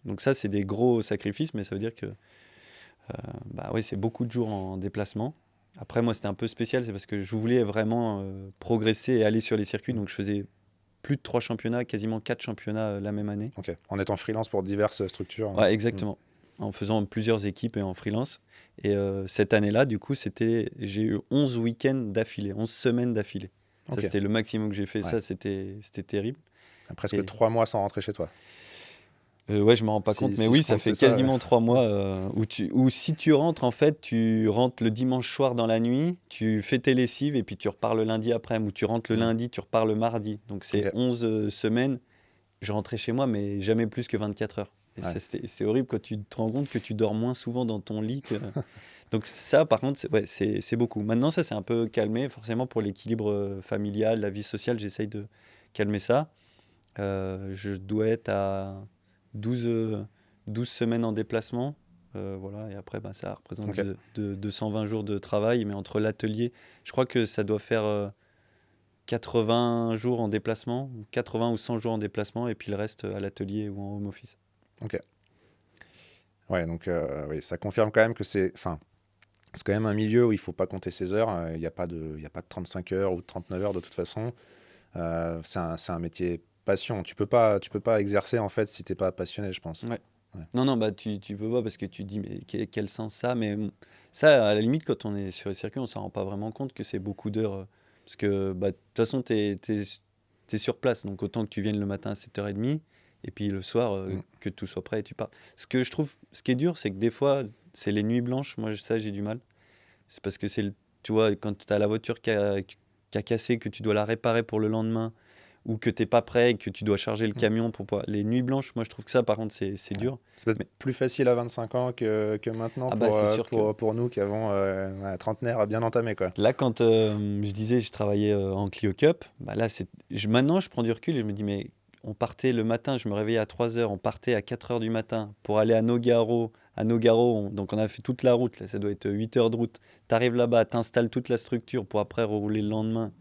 Donc ça, c'est des gros sacrifices, mais ça veut dire que bah, oui, c'est beaucoup de jours en déplacement. Après, moi, c'était un peu spécial, c'est parce que je voulais vraiment progresser et aller sur les circuits. Donc je faisais plus de 3 championnats, quasiment 4 championnats la même année. Ok. En étant freelance pour diverses structures, hein. Ouais, exactement. En faisant plusieurs équipes et en freelance. Et cette année-là, du coup, j'ai eu 11 week-ends d'affilée, 11 semaines d'affilée. Ça, Ok. c'était le maximum que j'ai fait. Ouais. Ça, c'était terrible. Presque Et 3 mois sans rentrer chez toi. ouais, je me rends pas compte, mais Si oui, je ça compte, fait c'est ça. quasiment 3 mois où si tu rentres, en fait, tu rentres le dimanche soir dans la nuit, tu fais tes lessives et puis tu repars le lundi après, ou tu rentres le Mm. lundi, tu repars le mardi. Donc c'est Ok. 11 semaines je rentrais chez moi, mais jamais plus que 24 heures. Et Ouais. c'est horrible quand tu te rends compte que tu dors moins souvent dans ton lit que... Donc ça, par contre, ouais, c'est beaucoup. Maintenant, ça, c'est un peu calmé. Forcément, pour l'équilibre familial, la vie sociale, j'essaye de calmer ça. Je dois être à 12 12 semaines en déplacement. Voilà, et après, bah, ça représente Ok. 220 jours de travail. Mais entre l'atelier, je crois que ça doit faire 80 jours en déplacement, 80 ou 100 jours en déplacement, et puis le reste à l'atelier ou en home office. Ok. Ouais, donc oui, ça confirme quand même que c'est quand même un milieu où il faut pas compter ses heures. Il n'y a pas de, il y a pas de 35 heures ou de 39 heures de toute façon. C'est un métier passion. Tu peux pas exercer en fait si t'es pas passionné, je pense. Ouais. Ouais. Non, non, bah tu peux pas parce que tu te dis, mais quel sens ça? Mais ça, à la limite, quand on est sur les circuits, on s'en rend pas vraiment compte que c'est beaucoup d'heures. Parce que bah, de toute façon, t'es sur place. Donc autant que tu viennes le matin à 7h30 et puis le soir, Mm. que tout soit prêt et tu pars. Ce que je trouve, ce qui est dur, c'est que des fois, c'est les nuits blanches. Moi, ça, j'ai du mal. C'est parce que tu vois, quand tu as la voiture qui a cassé, que tu dois la réparer pour le lendemain, ou que tu n'es pas prêt, et que tu dois charger le Mm. camion pour pouvoir... Les nuits blanches, moi je trouve que ça, par contre, c'est Ouais. dur. C'est peut-être Mais, plus facile à 25 ans que maintenant ah bah c'est sûr que pour nous qui avons un trentenaire bien entamé, quoi. là, quand je disais, je travaillais en Clio Cup, bah là, maintenant je prends du recul et je me dis, mais on partait le matin, je me réveillais à 3 heures, on partait à 4 heures du matin pour aller à Nogaro. À Nogaro, donc on a fait toute la route, là, ça doit être 8 heures de route. Tu arrives là-bas, tu installes toute la structure pour après rouler le lendemain.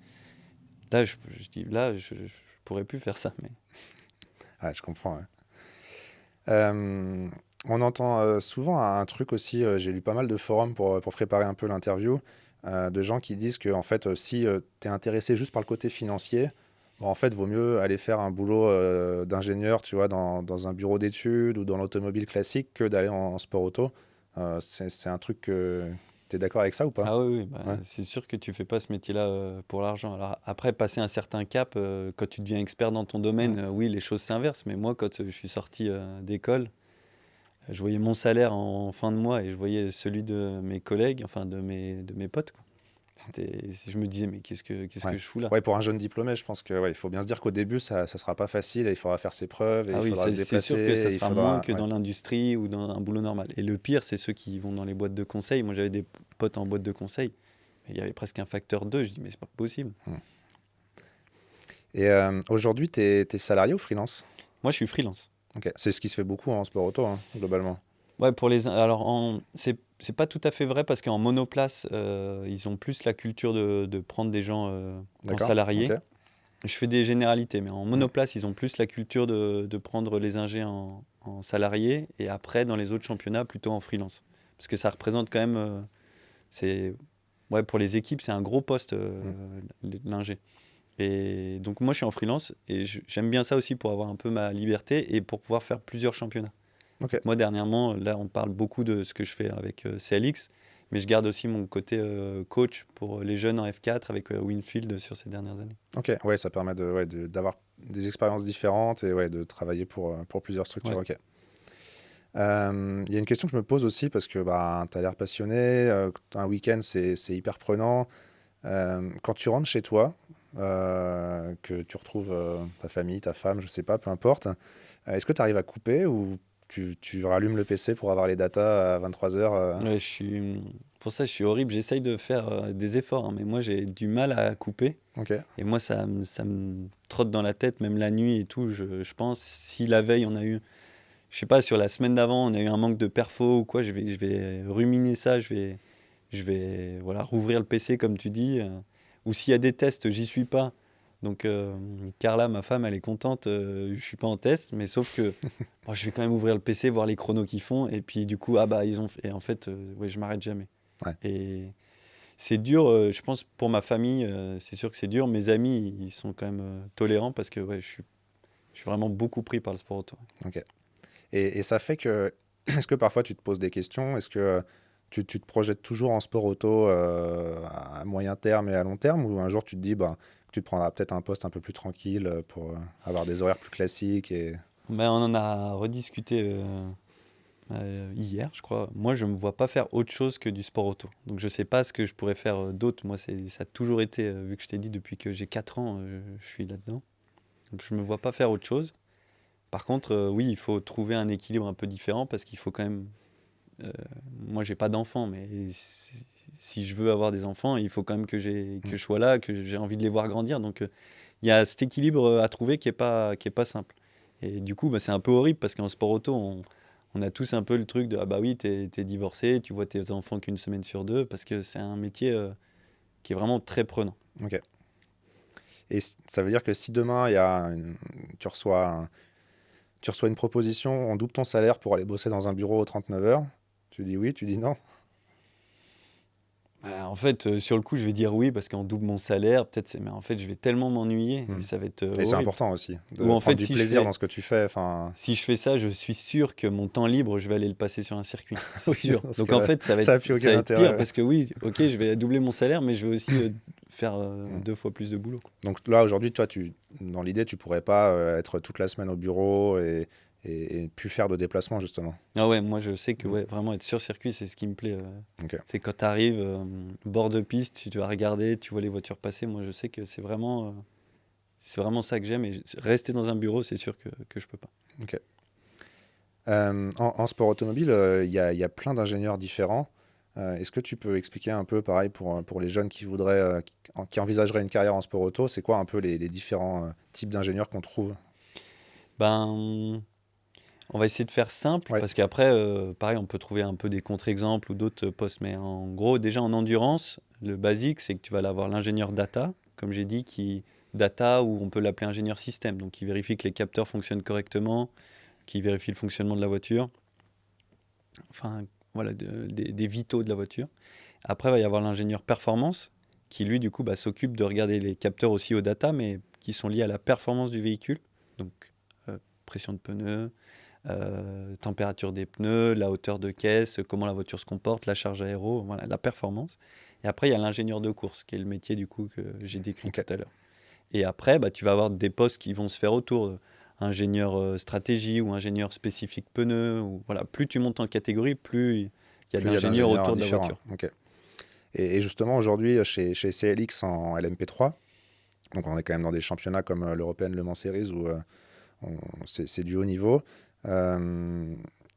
Là, je dis, là, je pourrais plus faire ça. Mais... Ouais, je comprends. Ouais. Euh, on entend souvent un truc aussi, j'ai lu pas mal de forums pour préparer un peu l'interview, de gens qui disent que en fait, si tu es intéressé juste par le côté financier, bon, en fait, vaut mieux aller faire un boulot d'ingénieur, tu vois, dans un bureau d'études ou dans l'automobile classique que d'aller en sport auto. C'est un truc que... Tu es d'accord avec ça ou pas? Ah oui, oui, bah, Ouais. c'est sûr que tu fais pas ce métier-là pour l'argent. Alors après, passer un certain cap, quand tu deviens expert dans ton Mm. domaine, oui, les choses s'inversent. Mais moi, quand je suis sorti d'école, je voyais mon salaire en fin de mois et je voyais celui de mes collègues, enfin de mes potes, quoi. Je me disais, mais qu'est-ce que Ouais. je fous là? Ouais, pour un jeune diplômé, je pense que ouais, il faut bien se dire qu'au début, ça sera pas facile et il faudra faire ses preuves et Ah il oui, faudra se c'est déplacer sûr que ça et il sera moins faudra... que Ouais. dans l'industrie ou dans un boulot normal. Et le pire, c'est ceux qui vont dans les boîtes de conseil. Moi, j'avais des potes en boîte de conseil, mais il y avait presque un facteur 2. Je dis, mais c'est pas possible. Mm. Et aujourd'hui, t'es salarié ou freelance? Moi, je suis freelance. Ok. C'est ce qui se fait beaucoup en sport auto, hein, globalement. Ouais, pour les. Alors, c'est pas tout à fait vrai parce qu'en monoplace, ils ont plus la culture de prendre des gens en D'accord? Ok. salarié. Je fais des généralités, mais en Mm. monoplace, ils ont plus la culture de prendre les ingés en salarié et après, dans les autres championnats, plutôt en freelance. Parce que ça représente quand même. C'est, ouais, pour les équipes, c'est un gros poste, Mm. l'ingé. Et donc, moi, je suis en freelance et j'aime bien ça aussi pour avoir un peu ma liberté et pour pouvoir faire plusieurs championnats. Ok. Moi, dernièrement, là, on parle beaucoup de ce que je fais avec CLX, mais je garde aussi mon côté coach pour les jeunes en F4 avec Winfield sur ces dernières années. Ok. Ouais, ça permet d'avoir des expériences différentes et ouais, de travailler pour plusieurs structures. Ouais. Ok. Il y a une question que je me pose aussi parce que bah, tu as l'air passionné, un week-end c'est hyper prenant. Quand tu rentres chez toi, que tu retrouves ta famille, ta femme, je sais pas, peu importe, est-ce que tu arrives à couper ou tu rallumes le PC pour avoir les datas à 23h? Ouais, pour ça, je suis horrible. J'essaye de faire des efforts, hein, mais moi, j'ai du mal à couper. Ok. Et moi, ça me trotte dans la tête, même la nuit et tout. Je pense, si la veille, on a eu, je sais pas, sur la semaine d'avant, on a eu un manque de perfo ou quoi, je vais ruminer ça, je vais voilà, rouvrir le PC comme tu dis. Ou s'il y a des tests, j'y suis pas. Donc Carla, ma femme, elle est contente, je suis pas en test, mais sauf que bon, je vais quand même ouvrir le PC, voir les chronos qu'ils font, et puis du coup, ah bah ils ont fait. Et en fait, ouais, je m'arrête jamais. Ouais. Et c'est dur, je pense pour ma famille, c'est sûr que c'est dur. Mes amis, ils sont quand même tolérants parce que ouais, je suis vraiment beaucoup pris par le sport auto. Ok. Et ça fait que, est-ce que parfois tu te poses des questions? Est-ce que tu te projettes toujours en sport auto à moyen terme et à long terme? Ou un jour tu te dis bah, que tu te prendras peut-être un poste un peu plus tranquille pour avoir des horaires plus classiques et... Ben, on en a rediscuté hier, je crois. Moi, je me vois pas faire autre chose que du sport auto. Donc, je sais pas ce que je pourrais faire d'autre. Moi, ça a toujours été, vu que je t'ai dit, depuis que j'ai 4 ans, je suis là-dedans. Donc, je me vois pas faire autre chose. Par contre, oui, il faut trouver un équilibre un peu différent parce qu'il faut quand même. euh, Moi, j'ai pas d'enfants, mais si je veux avoir des enfants, il faut quand même que je sois là, que j'ai envie de les voir grandir. Donc, il y a cet équilibre à trouver qui est pas simple. Et du coup, bah, c'est un peu horrible parce qu'en sport auto, on a tous un peu le truc de ah bah oui, t'es divorcé, tu vois tes enfants qu'une semaine sur deux, parce que c'est un métier qui est vraiment très prenant. Ok. Et ça veut dire que si demain, tu tu reçois une proposition, on double ton salaire pour aller bosser dans un bureau aux 39 heures, tu dis oui, tu dis non? En fait, sur le coup, je vais dire oui parce qu'on double mon salaire, peut-être, mais en fait, je vais tellement m'ennuyer et Hmm. ça va être Et c'est horrible. important aussi, Ou de en prendre fait, du plaisir dans ce que tu fais. Enfin, si je fais ça, je suis sûr que mon temps libre, je vais aller le passer sur un circuit. C'est oui, sûr. parce Donc que en fait, ça n'a plus ça aucun va être pire intérêt. parce que oui, ok, je vais doubler mon salaire, mais je vais aussi faire Hmm. 2 fois plus de boulot, quoi. Donc là, aujourd'hui, toi, dans l'idée, tu pourrais pas être toute la semaine au bureau et plus faire de déplacements, justement. Ah ouais, moi je sais que Hmm. ouais, vraiment être sur circuit, c'est ce qui me plaît. Ok. C'est quand tu arrives bord de piste, tu vas regarder, tu vois les voitures passer. Moi je sais que c'est vraiment ça que j'aime. Et rester dans un bureau, c'est sûr que je peux pas. Ok. En sport automobile, il y a plein d'ingénieurs différents. Est-ce que tu peux expliquer un peu, pareil, pour les jeunes qui voudraient, qui envisageraient une carrière en sport auto, c'est quoi un peu les différents types d'ingénieurs qu'on trouve? Ben, on va essayer de faire simple Ouais, parce qu'après, pareil, on peut trouver un peu des contre-exemples ou d'autres postes. Mais en gros, déjà en endurance, le basique, c'est que tu vas avoir l'ingénieur data, comme j'ai dit, data, ou on peut l'appeler ingénieur système, donc qui vérifie que les capteurs fonctionnent correctement, qui vérifie le fonctionnement de la voiture, enfin voilà, des vitaux de la voiture. Après, il va y avoir l'ingénieur performance, qui lui, du coup, bah, s'occupe de regarder les capteurs aussi aux data, mais qui sont liés à la performance du véhicule, donc pression de pneus, température des pneus, la hauteur de caisse, comment la voiture se comporte, la charge aéro, voilà, la performance. Et après, il y a l'ingénieur de course, qui est le métier du coup que j'ai décrit ok. tout à l'heure. Et après, bah, tu vas avoir des postes qui vont se faire autour. Ingénieur stratégie ou ingénieur spécifique pneus. Ou, voilà. Plus tu montes en catégorie, plus il y a Plus il y a d'ingénieurs d'ingénieurs autour de la différents. voiture. Ok. Et justement, aujourd'hui, chez CLX en LMP3, donc on est quand même dans des championnats comme l'European Le Mans Series où c'est du haut niveau. Euh,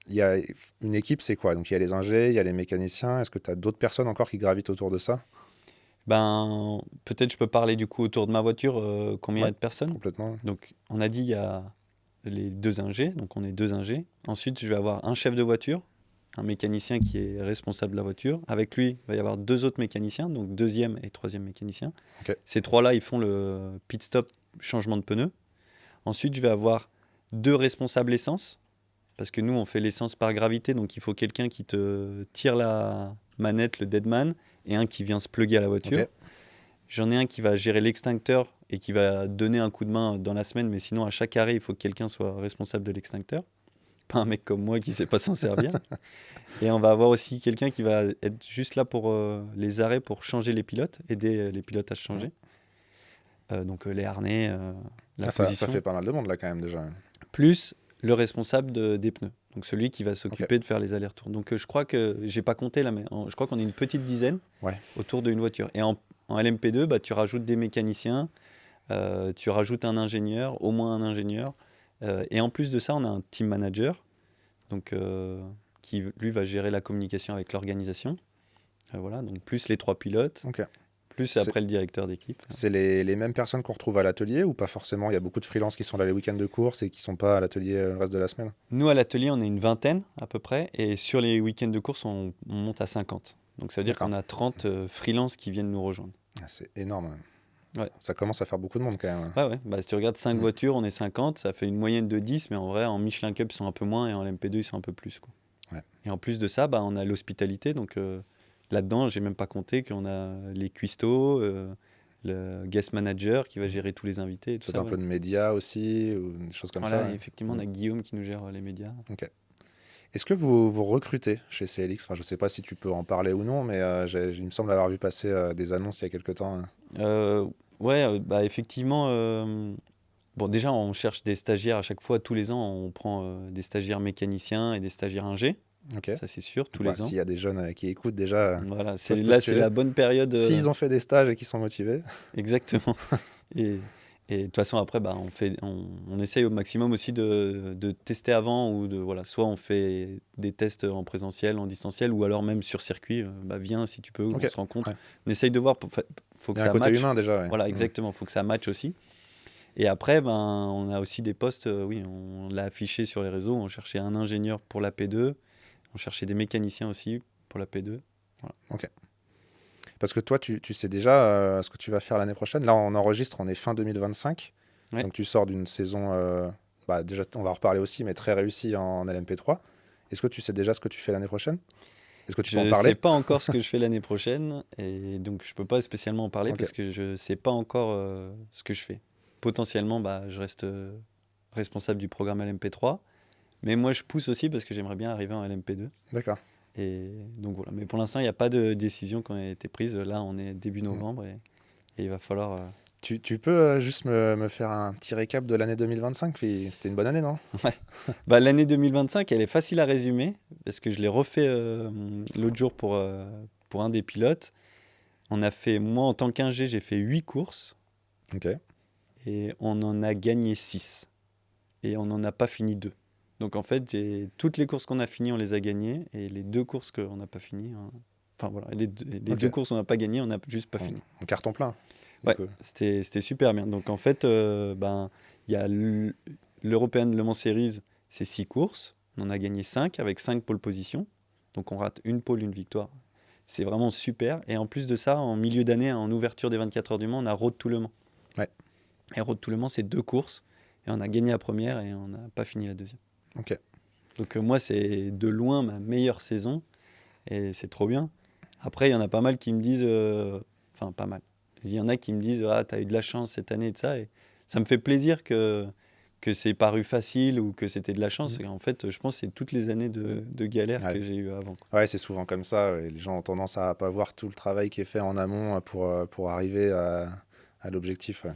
Il y a une équipe, c'est quoi? Donc il y a les ingés, il y a les mécaniciens. Est-ce que tu as d'autres personnes encore qui gravitent autour de ça? Ben, peut-être je peux parler du coup autour de ma voiture, combien il y Ouais, a de personnes. complètement. Donc, on a dit il y a les 2 ingés, donc on est 2 ingés. Ensuite, je vais avoir un chef de voiture, un mécanicien qui est responsable de la voiture. Avec lui, il va y avoir 2 autres mécaniciens, donc deuxième et troisième mécanicien. Ok. Ces 3-là, ils font le pit stop, changement de pneus. Ensuite, je vais avoir 2 responsables essence, parce que nous, on fait l'essence par gravité, donc il faut quelqu'un qui te tire la manette, le deadman, et un qui vient se plugger à la voiture. Ok. J'en ai un qui va gérer l'extincteur et qui va donner un coup de main dans la semaine, mais sinon, à chaque arrêt, il faut que quelqu'un soit responsable de l'extincteur. Pas un mec comme moi qui ne sait pas s'en servir. Et on va avoir aussi quelqu'un qui va être juste là pour les arrêts, pour changer les pilotes, aider les pilotes à se changer. Donc les harnais, la Ah, ça position. fait pas mal de monde là quand même déjà. Plus le responsable des pneus. Donc celui qui va s'occuper Ok. de faire les allers-retours. Donc je crois que, j'ai pas compté là, mais je crois qu'on est une petite dizaine Ouais. autour d'une voiture. Et en LMP2, bah, tu rajoutes des mécaniciens, tu rajoutes un ingénieur, au moins un ingénieur. Et en plus de ça, on a un team manager, donc, qui lui va gérer la communication avec l'organisation. Voilà, donc plus les 3 pilotes, Ok. plus C'est- après le directeur d'équipe. C'est les mêmes personnes qu'on retrouve à l'atelier ou pas forcément? Il y a beaucoup de freelances qui sont là les week-ends de course et qui sont pas à l'atelier le reste de la semaine. Nous, à l'atelier, on est une vingtaine à peu près, et sur les week-ends de course, on monte à 50. Donc ça veut dire D'accord. qu'on a 30 freelances qui viennent nous rejoindre. Ah, c'est énorme. Ouais. Ça commence à faire beaucoup de monde quand même. Ouais, ouais. Bah, si tu regardes 5 Mhm. voitures, on est 50, ça fait une moyenne de 10, mais en vrai, en Michelin Cup, ils sont un peu moins, et en LMP2, ils sont un peu plus, quoi. Ouais. Et en plus de ça, bah, on a l'hospitalité, donc là-dedans, j'ai même pas compté qu'on a les cuistots, le guest manager qui va gérer tous les invités et tout Peut-être ça. un peu de médias aussi ou des choses comme Voilà, ça. et Ouais. effectivement, on a Guillaume qui nous gère les médias. Ok. Est-ce que vous recrutez chez CLX? Enfin, je ne sais pas si tu peux en parler ou non, mais il me semble avoir vu passer des annonces il y a quelques temps. Ouais, bah, effectivement, bon, déjà, on cherche des stagiaires à chaque fois. Tous les ans, on prend des stagiaires mécaniciens et des stagiaires ingés. Ok. Ça, c'est sûr, tous Bah, les ans. s'il y a des jeunes qui écoutent déjà, Voilà, peuvent c'est postuler. la bonne période. S'ils ont fait des stages et qu'ils sont motivés. Exactement. Et Et de toute façon, après, bah, on essaye au maximum aussi de tester avant, ou voilà, soit on fait des tests en présentiel, en distanciel, ou alors même sur circuit. Bah, viens si tu peux, on Ok. se rencontre. Ouais. On essaye de voir, faut Il que y a un ça côté matche. humain déjà, ouais. Voilà, exactement, faut que ça matche aussi. Et après, ben, on a aussi des postes, oui, on l'a affiché sur les réseaux, on cherchait un ingénieur pour la P2, on cherchait des mécaniciens aussi pour la P2. Voilà. Ok. Parce que toi, tu sais déjà ce que tu vas faire l'année prochaine. Là, on enregistre, on est fin 2025. Ouais. Donc, tu sors d'une saison, bah, déjà, on va en reparler aussi, mais très réussie en LMP3. Est-ce que tu sais déjà ce que tu fais l'année prochaine? Est-ce que tu peux en Je sais parler? pas encore ce que je fais l'année prochaine, et donc je peux pas spécialement en parler Ok. parce que je sais pas encore ce que je fais. Potentiellement, bah, je reste responsable du programme LMP3, mais moi je pousse aussi parce que j'aimerais bien arriver en LMP2. D'accord. Et donc voilà. Mais pour l'instant, il n'y a pas de décision qui a été prise. Là, on est début novembre, et il va falloir. Tu peux juste me faire un petit récap de l'année 2025? C'était une bonne année, non? Ouais. Bah, l'année 2025, elle est facile à résumer parce que je l'ai refait l'autre jour pour un des pilotes. On a fait, moi en tant qu'ingé, j'ai fait 8 courses Ok. et on en a gagné 6. Et on n'en a pas fini 2. Donc en fait, toutes les courses qu'on a finies, on les a gagnées. Et les 2 courses qu'on n'a pas finies, enfin voilà, les Ok. 2 courses qu'on n'a pas gagnées, on n'a juste pas En, fini. en carton plein. Du Ouais, coup. c'était super bien. Donc en fait, ben, il y a l'European Le Mans Series, c'est 6 courses. On en a gagné 5 avec 5 pole positions. Donc on rate une pole, une victoire. C'est vraiment super. Et en plus de ça, en milieu d'année, en ouverture des 24 heures du Mans, on a Road to Le Mans. Ouais. Et Road to Le Mans, c'est 2 courses. Et on a gagné la première et on n'a pas fini la deuxième. Ok. Donc moi, c'est de loin ma meilleure saison. Et c'est trop bien. Après, il y en a pas mal qui me disent... Enfin, pas mal. Il y en a qui me disent, ah, t'as eu de la chance cette année et de ça. Et ça me fait plaisir que c'est paru facile ou que c'était de la chance. Mhm. Et en fait, je pense que c'est toutes les années de galère Ouais. que j'ai eu avant, quoi. Ouais, c'est souvent comme ça. Ouais. Les gens ont tendance à pas voir tout le travail qui est fait en amont pour arriver à l'objectif. Ouais.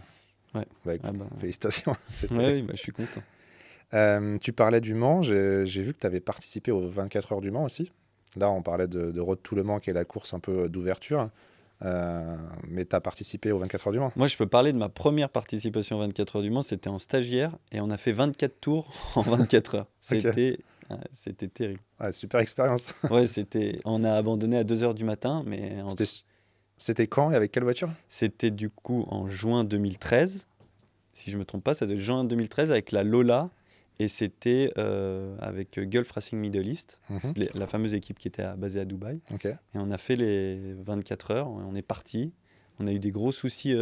Ouais. Bah, écoute, Ah bah, félicitations. ouais, oui, bah, je suis content. Tu parlais du Mans. J'ai vu que tu avais participé aux 24 heures du Mans aussi. Là, on parlait de Road to Le Mans, qui est la course un peu d'ouverture. Mais tu as participé aux 24 heures du Mans. Moi, je peux parler de ma première participation aux 24 heures du Mans. C'était en stagiaire et on a fait 24 tours en 24 heures. Ok. C'était terrible. Ouais, super expérience. Ouais, on a abandonné à 2 heures du matin, mais C'était c'était quand et avec quelle voiture? c'était du coup en juin 2013. Si je me trompe pas, ça doit être juin 2013 avec la Lola. Et c'était avec Gulf Racing Middle East, Mhm. la fameuse équipe qui était basée à Dubaï. Ok. Et on a fait les 24 heures, on est parti. On a eu des gros soucis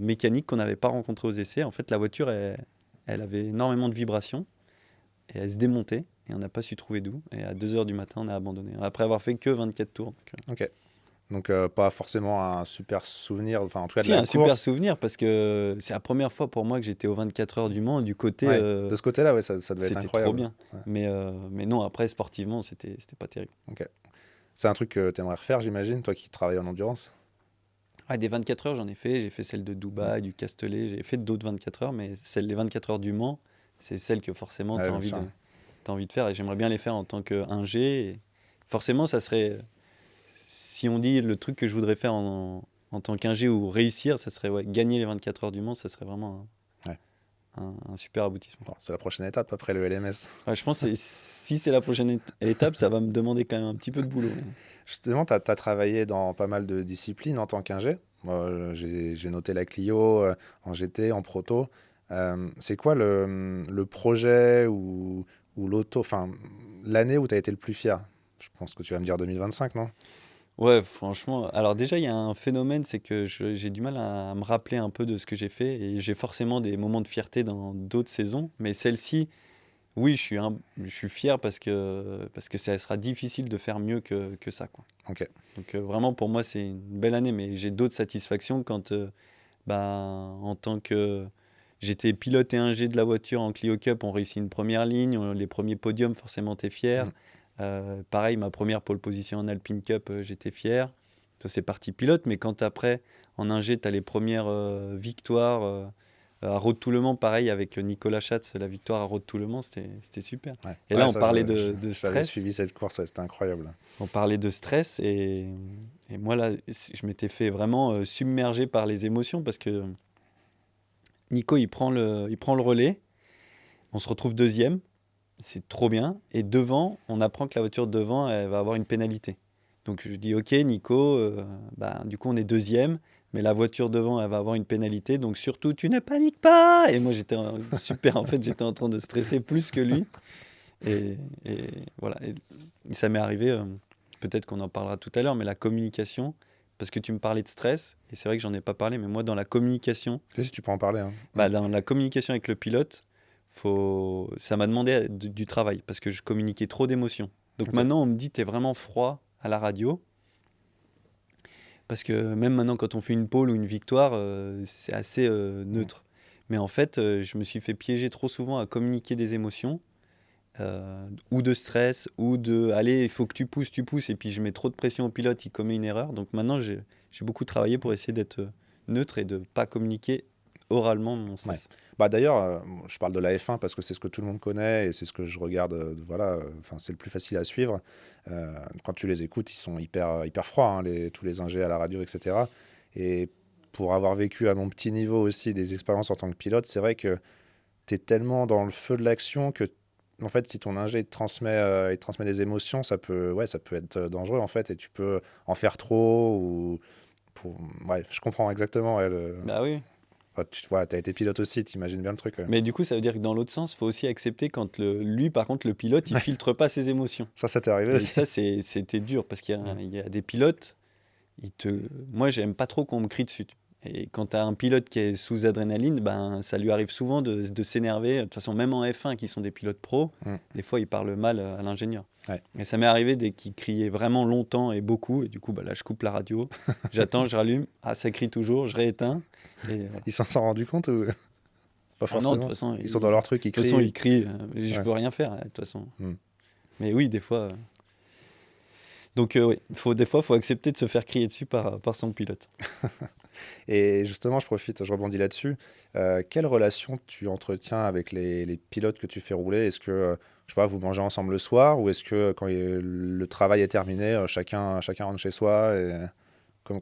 mécaniques qu'on n'avait pas rencontrés aux essais. En fait, la voiture, elle avait énormément de vibrations et elle se démontait. Et on n'a pas su trouver d'où. Et à 2 heures du matin, on a abandonné. Après avoir fait que 24 tours. Ok. Donc, pas forcément un super souvenir, enfin, en tout cas de Si, la un super course. souvenir parce que c'est la première fois pour moi que j'étais aux 24 heures du Mans. Du côté, Ouais. De ce côté-là, ouais, ça devait être c'était trop incroyable. bien. Ouais. Mais non, après, sportivement, c'était pas terrible. Ok. C'est un truc que tu aimerais refaire, j'imagine, toi qui travailles en endurance. Ah, des 24 heures, j'en ai fait. J'ai fait celle de Dubaï, du Castellet. J'ai fait d'autres 24 heures, mais les 24 heures du Mans, c'est celle que forcément tu Ouais, as bien sûr. t'as envie de faire. Et j'aimerais bien les faire en tant qu'ingé. Et forcément, ça serait. Si on dit le truc que je voudrais faire en tant qu'ingé ou réussir, ça serait gagner les 24 heures du Mans. Ça serait vraiment Ouais. un super aboutissement. Bon, c'est la prochaine étape après le LMS. Ouais, je pense que si c'est la prochaine étape, ça va me demander quand même un petit peu de boulot. Justement, tu as travaillé dans pas mal de disciplines en tant qu'ingé. Moi, j'ai noté la Clio en GT, en proto. C'est quoi le projet ou l'auto, enfin, l'année où tu as été le plus fier? Je pense que tu vas me dire 2025, non? Ouais, franchement. Alors déjà, il y a un phénomène, c'est que j'ai du mal à me rappeler un peu de ce que j'ai fait. Et j'ai forcément des moments de fierté dans d'autres saisons. Mais celle-ci, oui, je suis fier parce que ça sera difficile de faire mieux que ça, quoi. Ok. Donc vraiment, pour moi, c'est une belle année. Mais j'ai d'autres satisfactions quand, en tant que... J'étais pilote et ingé de la voiture en Clio Cup, on réussit une première ligne, les premiers podiums, forcément, t'es fier. Mm. Pareil, ma première pole position en Alpine Cup, j'étais fier. Ça, c'est parti pilote, mais quand après, en ingé, tu as les premières victoires. À Road to Le Mans, pareil, avec Nicolas Schatz, la victoire à Road to Le Mans, c'était super. Ouais. Et Ouais, là, on ça, parlait de je l'avais stress. suivi cette course, ouais, c'était incroyable. On parlait de stress, et moi, là, je m'étais fait vraiment submerger par les émotions parce que Nico, il prend le relais. On se retrouve deuxième. C'est trop bien. Et devant, on apprend que la voiture de devant, elle va avoir une pénalité. Donc je dis, ok, Nico, du coup, on est deuxième. Mais la voiture devant, elle va avoir une pénalité. Donc surtout, tu ne paniques pas. Et moi, super. En fait, j'étais en train de stresser plus que lui. Et, et voilà. Et ça m'est arrivé, peut-être qu'on en parlera tout à l'heure, mais la communication, parce que tu me parlais de stress, et c'est vrai que j'en ai pas parlé, mais moi, dans la communication, Si tu peux en parler. Hein. dans la communication avec le pilote, ça m'a demandé du travail, parce que je communiquais trop d'émotions. Donc Ok. maintenant, on me dit, t'es vraiment froid à la radio, parce que même maintenant, quand on fait une pole ou une victoire, c'est assez neutre. Mais en fait, je me suis fait piéger trop souvent à communiquer des émotions, ou de stress, ou de allez, il faut que tu pousses, et puis je mets trop de pression au pilote, il commet une erreur. Donc maintenant, j'ai beaucoup travaillé pour essayer d'être neutre et de pas communiquer oralement mon Ouais. stress. Bah d'ailleurs, je parle de la F1 parce que c'est ce que tout le monde connaît et c'est ce que je regarde. Voilà, enfin c'est le plus facile à suivre. Quand tu les écoutes, ils sont hyper froids, hein, tous les ingés à la radio, etc. Et pour avoir vécu à mon petit niveau aussi des expériences en tant que pilote, c'est vrai que tu es tellement dans le feu de l'action que en fait, si ton ingé il te transmet des émotions, ça peut être dangereux en fait et tu peux en faire trop ou ouais, je comprends exactement. Ouais, Bah oui. enfin, tu vois, t'as été pilote aussi, t'imagines bien le truc. Mais du coup, ça veut dire que dans l'autre sens, il faut aussi accepter quand lui, par contre, le pilote, il Ouais. filtre pas ses émotions. Ça t'est arrivé Et aussi. ça, c'était dur parce qu'il y a, Mm. il y a des pilotes, moi, j'aime pas trop qu'on me crie dessus. Et quand tu as un pilote qui est sous adrénaline, ben, ça lui arrive souvent de s'énerver. De toute façon, même en F1, qui sont des pilotes pros, Mm. des fois, ils parlent mal à l'ingénieur. Ouais. Et ça m'est arrivé dès qu'il criait vraiment longtemps et beaucoup. Et du coup, bah, là, je coupe la radio, j'attends, je rallume. Ah, ça crie toujours, je rééteins. Et voilà. Ils s'en sont rendus compte ou pas Ah non, de toute forcément? façon, Ils sont dans leur truc, ils crient. il crie. Je Ouais. peux rien faire, de toute façon. Mm. Mais oui, des fois. Donc, oui, des fois, il faut accepter de se faire crier dessus par son pilote. Et justement, je rebondis là-dessus. Quelle relation tu entretiens avec les pilotes que tu fais rouler? Est-ce que, je sais pas, vous mangez ensemble le soir ou est-ce que quand le travail est terminé, chacun rentre chez soi et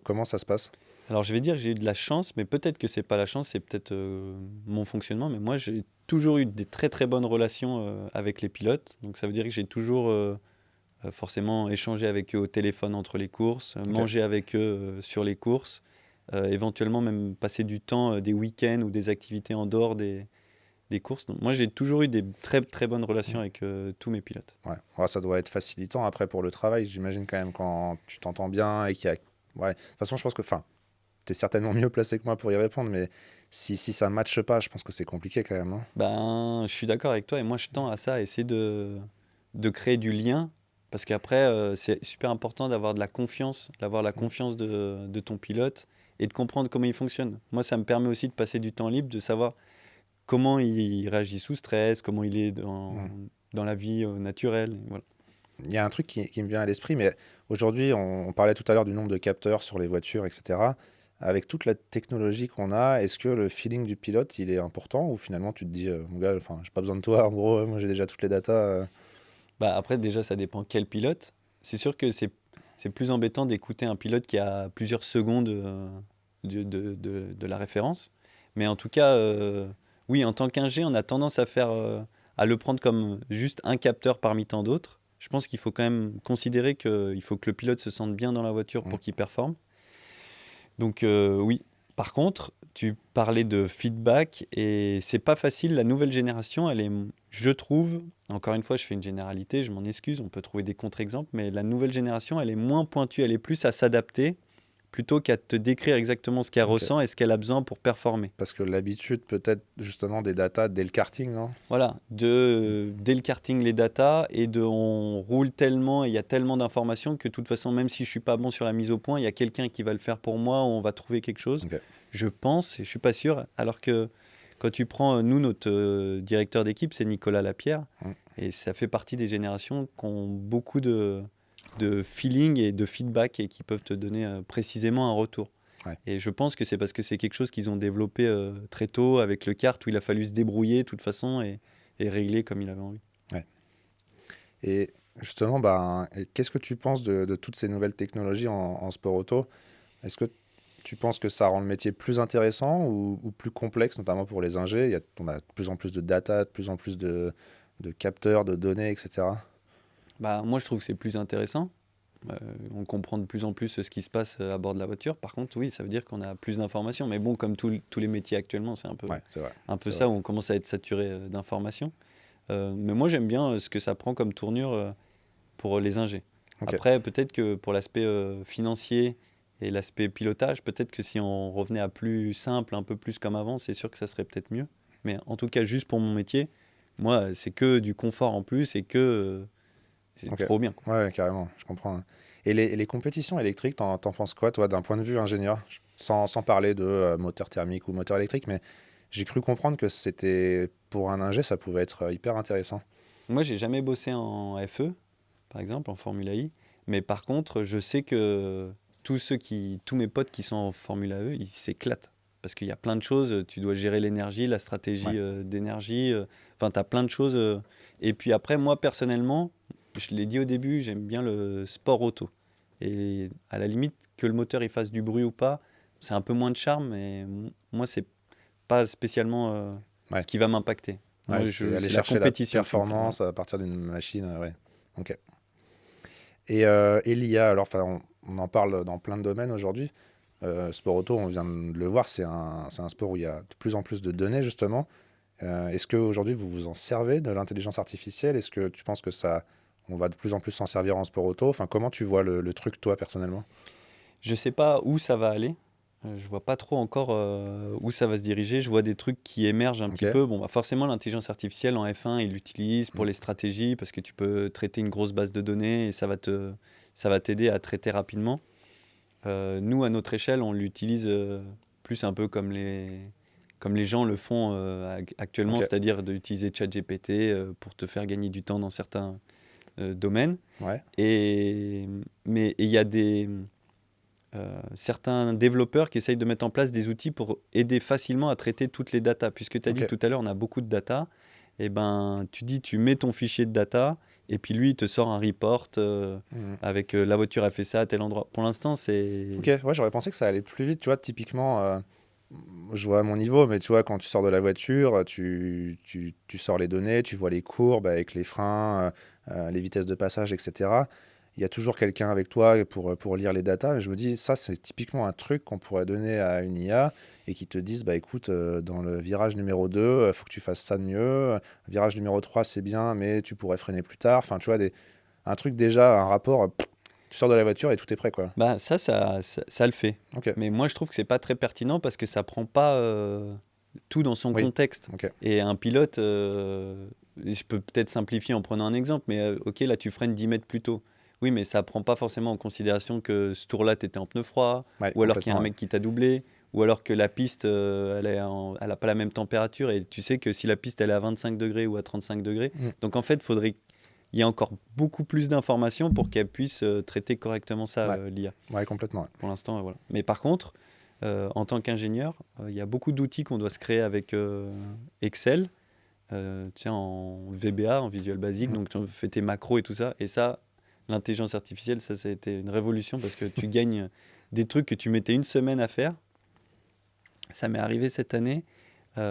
comment ça se passe? Alors, je vais dire que j'ai eu de la chance, mais peut-être que c'est pas la chance, c'est peut-être mon fonctionnement. Mais moi, j'ai toujours eu des très très bonnes relations avec les pilotes. Donc, ça veut dire que j'ai toujours forcément échangé avec eux au téléphone entre les courses, Ok. mangé avec eux sur les courses, éventuellement même passer du temps, des week-ends ou des activités en dehors des courses. Donc, moi, j'ai toujours eu des très très bonnes relations avec tous mes pilotes. Ouais. Ouais, ça doit être facilitant après pour le travail, j'imagine quand même quand tu t'entends bien et qu'il y a. Ouais. De toute façon, je pense que, enfin, tu es certainement mieux placé que moi pour y répondre, mais si ça ne matche pas, je pense que c'est compliqué quand même. Hein. Ben, je suis d'accord avec toi et moi, je tends à ça, à essayer de créer du lien. Parce qu'après, c'est super important d'avoir la confiance de ton pilote et de comprendre comment il fonctionne. Moi, ça me permet aussi de passer du temps libre, de savoir comment il réagit sous stress, comment il est Mm. dans la vie naturelle. Voilà. Il y a un truc qui me vient à l'esprit, mais aujourd'hui, on parlait tout à l'heure du nombre de capteurs sur les voitures, etc. Avec toute la technologie qu'on a, est-ce que le feeling du pilote, il est important ou finalement tu te dis, mon gars, enfin, j'ai pas besoin de toi, en gros, moi j'ai déjà toutes les datas. Bah, après, déjà, ça dépend quel pilote. C'est sûr que c'est plus embêtant d'écouter un pilote qui a plusieurs secondes de la référence. Mais en tout cas, oui, en tant qu'ingé, on a tendance à le prendre comme juste un capteur parmi tant d'autres. Je pense qu'il faut quand même considérer qu'il faut que le pilote se sente bien dans la voiture Mm. pour qu'il performe. Donc oui. Par contre, tu parlais de feedback et c'est pas facile. La nouvelle génération, je trouve, encore une fois, je fais une généralité, je m'en excuse, on peut trouver des contre-exemples, mais la nouvelle génération, elle est moins pointue, elle est plus à s'adapter plutôt qu'à te décrire exactement ce qu'elle Ok. ressent et ce qu'elle a besoin pour performer. Parce que l'habitude peut-être justement des datas dès le karting, non? Voilà, dès le karting, les datas, on roule tellement et il y a tellement d'informations que de toute façon, même si je suis pas bon sur la mise au point, il y a quelqu'un qui va le faire pour moi, on va trouver quelque chose. Ok. Je pense, et je suis pas sûr, alors que quand tu prends, nous, notre directeur d'équipe, c'est Nicolas Lapierre, Mm. et ça fait partie des générations qui ont beaucoup de feeling et de feedback et qui peuvent te donner précisément un retour. Ouais. Et je pense que c'est parce que c'est quelque chose qu'ils ont développé très tôt avec le kart où il a fallu se débrouiller de toute façon et régler comme il avait envie. Ouais. Et justement, bah, qu'est-ce que tu penses de toutes ces nouvelles technologies en sport auto? Est-ce que Tu penses que ça rend le métier plus intéressant ou plus complexe, notamment pour les ingés? On a de plus en plus de data, de plus en plus de capteurs, de données, etc. Bah, moi, je trouve que c'est plus intéressant. On comprend de plus en plus ce qui se passe à bord de la voiture. Par contre, oui, ça veut dire qu'on a plus d'informations. Mais bon, comme tous les métiers actuellement, c'est Ouais, c'est vrai. un peu C'est ça vrai. où on commence à être saturé d'informations. Mais moi, j'aime bien ce que ça prend comme tournure pour les ingés. Ok. Après, peut-être que pour l'aspect financier et l'aspect pilotage, peut-être que si on revenait à plus simple, un peu plus comme avant, c'est sûr que ça serait peut-être mieux. Mais en tout cas, juste pour mon métier, moi, c'est que du confort en plus et que c'est Ok. trop bien, quoi. Ouais, carrément, je comprends, hein. Et les compétitions électriques, t'en penses quoi, toi, d'un point de vue ingénieur? Sans parler de moteur thermique ou moteur électrique, mais j'ai cru comprendre que c'était, pour un ingé, ça pouvait être hyper intéressant. Moi, j'ai jamais bossé en FE, par exemple, en Formule I. Mais par contre, je sais que tous mes potes qui sont en Formule E, ils s'éclatent. Parce qu'il y a plein de choses. Tu dois gérer l'énergie, la Ouais. stratégie d'énergie. Enfin, tu as plein de choses. Et puis après, moi, personnellement, je l'ai dit au début, j'aime bien le sport auto. Et à la limite, que le moteur il fasse du bruit ou pas, c'est un peu moins de charme. Mais moi, c'est pas spécialement Ouais. ce qui va m'impacter. Ouais, Moi, c'est aller c'est la chercher la compétition qui me plaît. Voilà. performance à partir d'une machine, ouais. Ok. Et l'IA, alors, enfin, on en parle dans plein de domaines aujourd'hui. Sport auto, on vient de le voir, c'est un sport où il y a de plus en plus de données, justement. Est-ce qu'aujourd'hui, vous vous en servez de l'intelligence artificielle? Est-ce que tu penses que ça, on va de plus en plus s'en servir en sport auto? Enfin, comment tu vois le truc, toi, personnellement? Je sais pas où ça va aller. Je vois pas trop encore où ça va se diriger. Je vois des trucs qui émergent un Ok. petit peu. Bon, bah forcément, l'intelligence artificielle en F1, ils l'utilisent pour Mm. les stratégies parce que tu peux traiter une grosse base de données et ça va t'aider à traiter rapidement. Nous, à notre échelle, on l'utilise plus un peu comme les gens le font actuellement, Ok. c'est-à-dire d'utiliser ChatGPT pour te faire gagner du temps dans certains domaines. Ouais. Et, mais il y a certains développeurs qui essayent de mettre en place des outils pour aider facilement à traiter toutes les datas. Puisque tu as Ok. dit tout à l'heure, on a beaucoup de data. Et ben, tu mets ton fichier de data et puis lui, il te sort un report Mm. avec la voiture a fait ça à tel endroit. Pour l'instant, Ok. c'est... Ouais, j'aurais pensé que ça allait plus vite. Tu vois, typiquement, je vois à mon niveau, mais tu vois, quand tu sors de la voiture, tu sors les données, tu vois les courbes avec les freins, les vitesses de passage, etc. Il y a toujours quelqu'un avec toi pour lire les datas. Et je me dis, ça, c'est typiquement un truc qu'on pourrait donner à une IA et qui te dise, bah écoute, dans le virage numéro 2, il faut que tu fasses ça de mieux. Virage numéro 3, c'est bien, mais tu pourrais freiner plus tard. Enfin, tu vois, un truc déjà, un rapport, tu sors de la voiture et tout est prêt, quoi. Bah, ça le fait. Ok, Mais moi, je trouve que c'est pas très pertinent parce que ça prend pas tout dans son oui, contexte. ok, Et un pilote, je peux peut-être simplifier en prenant un exemple, mais ok, là, tu freines 10 mets plus tôt. Oui, mais ça prend pas forcément en considération que ce tour-là, tu étais en pneu froid, ouais, ou alors qu'il y a un complètement, ouais. mec qui t'a doublé, ou alors que la piste, elle a pas la même température, et tu sais que si la piste, elle est à 25 degrés ou à 35 degrés. Mm. Donc en fait, il faudrait qu'il y ait encore beaucoup plus d'informations pour qu'elle puisse traiter correctement ça, Ouais, l'IA. ouais, complètement, ouais. Pour l'instant, voilà. Mais par contre, en tant qu'ingénieur, il y a beaucoup d'outils qu'on doit se créer avec Excel, tu sais, en VBA, en Visual Basic, Mm. donc tu fais tes macros et tout ça. Et ça, l'intelligence artificielle, ça a été une révolution parce que tu gagnes des trucs que tu mettais une semaine à faire. Ça m'est arrivé cette année. Il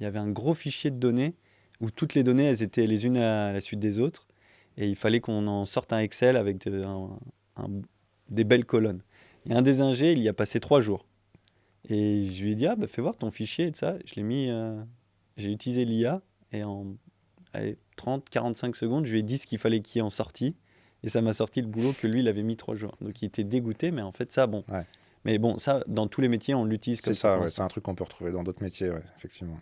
y avait un gros fichier de données où toutes les données, elles étaient les unes à la suite des autres. Et il fallait qu'on en sorte un Excel avec un- des belles colonnes. Et un des ingés, il y a passé 3 jours. Et je lui ai dit, ah, bah, fais voir ton fichier et tout ça. Je l'ai mis, j'ai utilisé l'IA et en allez, 30-45 secondes, je lui ai dit ce qu'il fallait qu'il y ait en sortie. Et ça m'a sorti le boulot que lui, il avait mis 3 jours. Donc il était dégoûté, mais en fait, ça, bon. Ouais. Mais bon, ça, dans tous les métiers, on l'utilise C'est comme ça ça, pour ouais, c'est l'instant. un truc qu'on peut retrouver dans d'autres métiers, ouais, effectivement.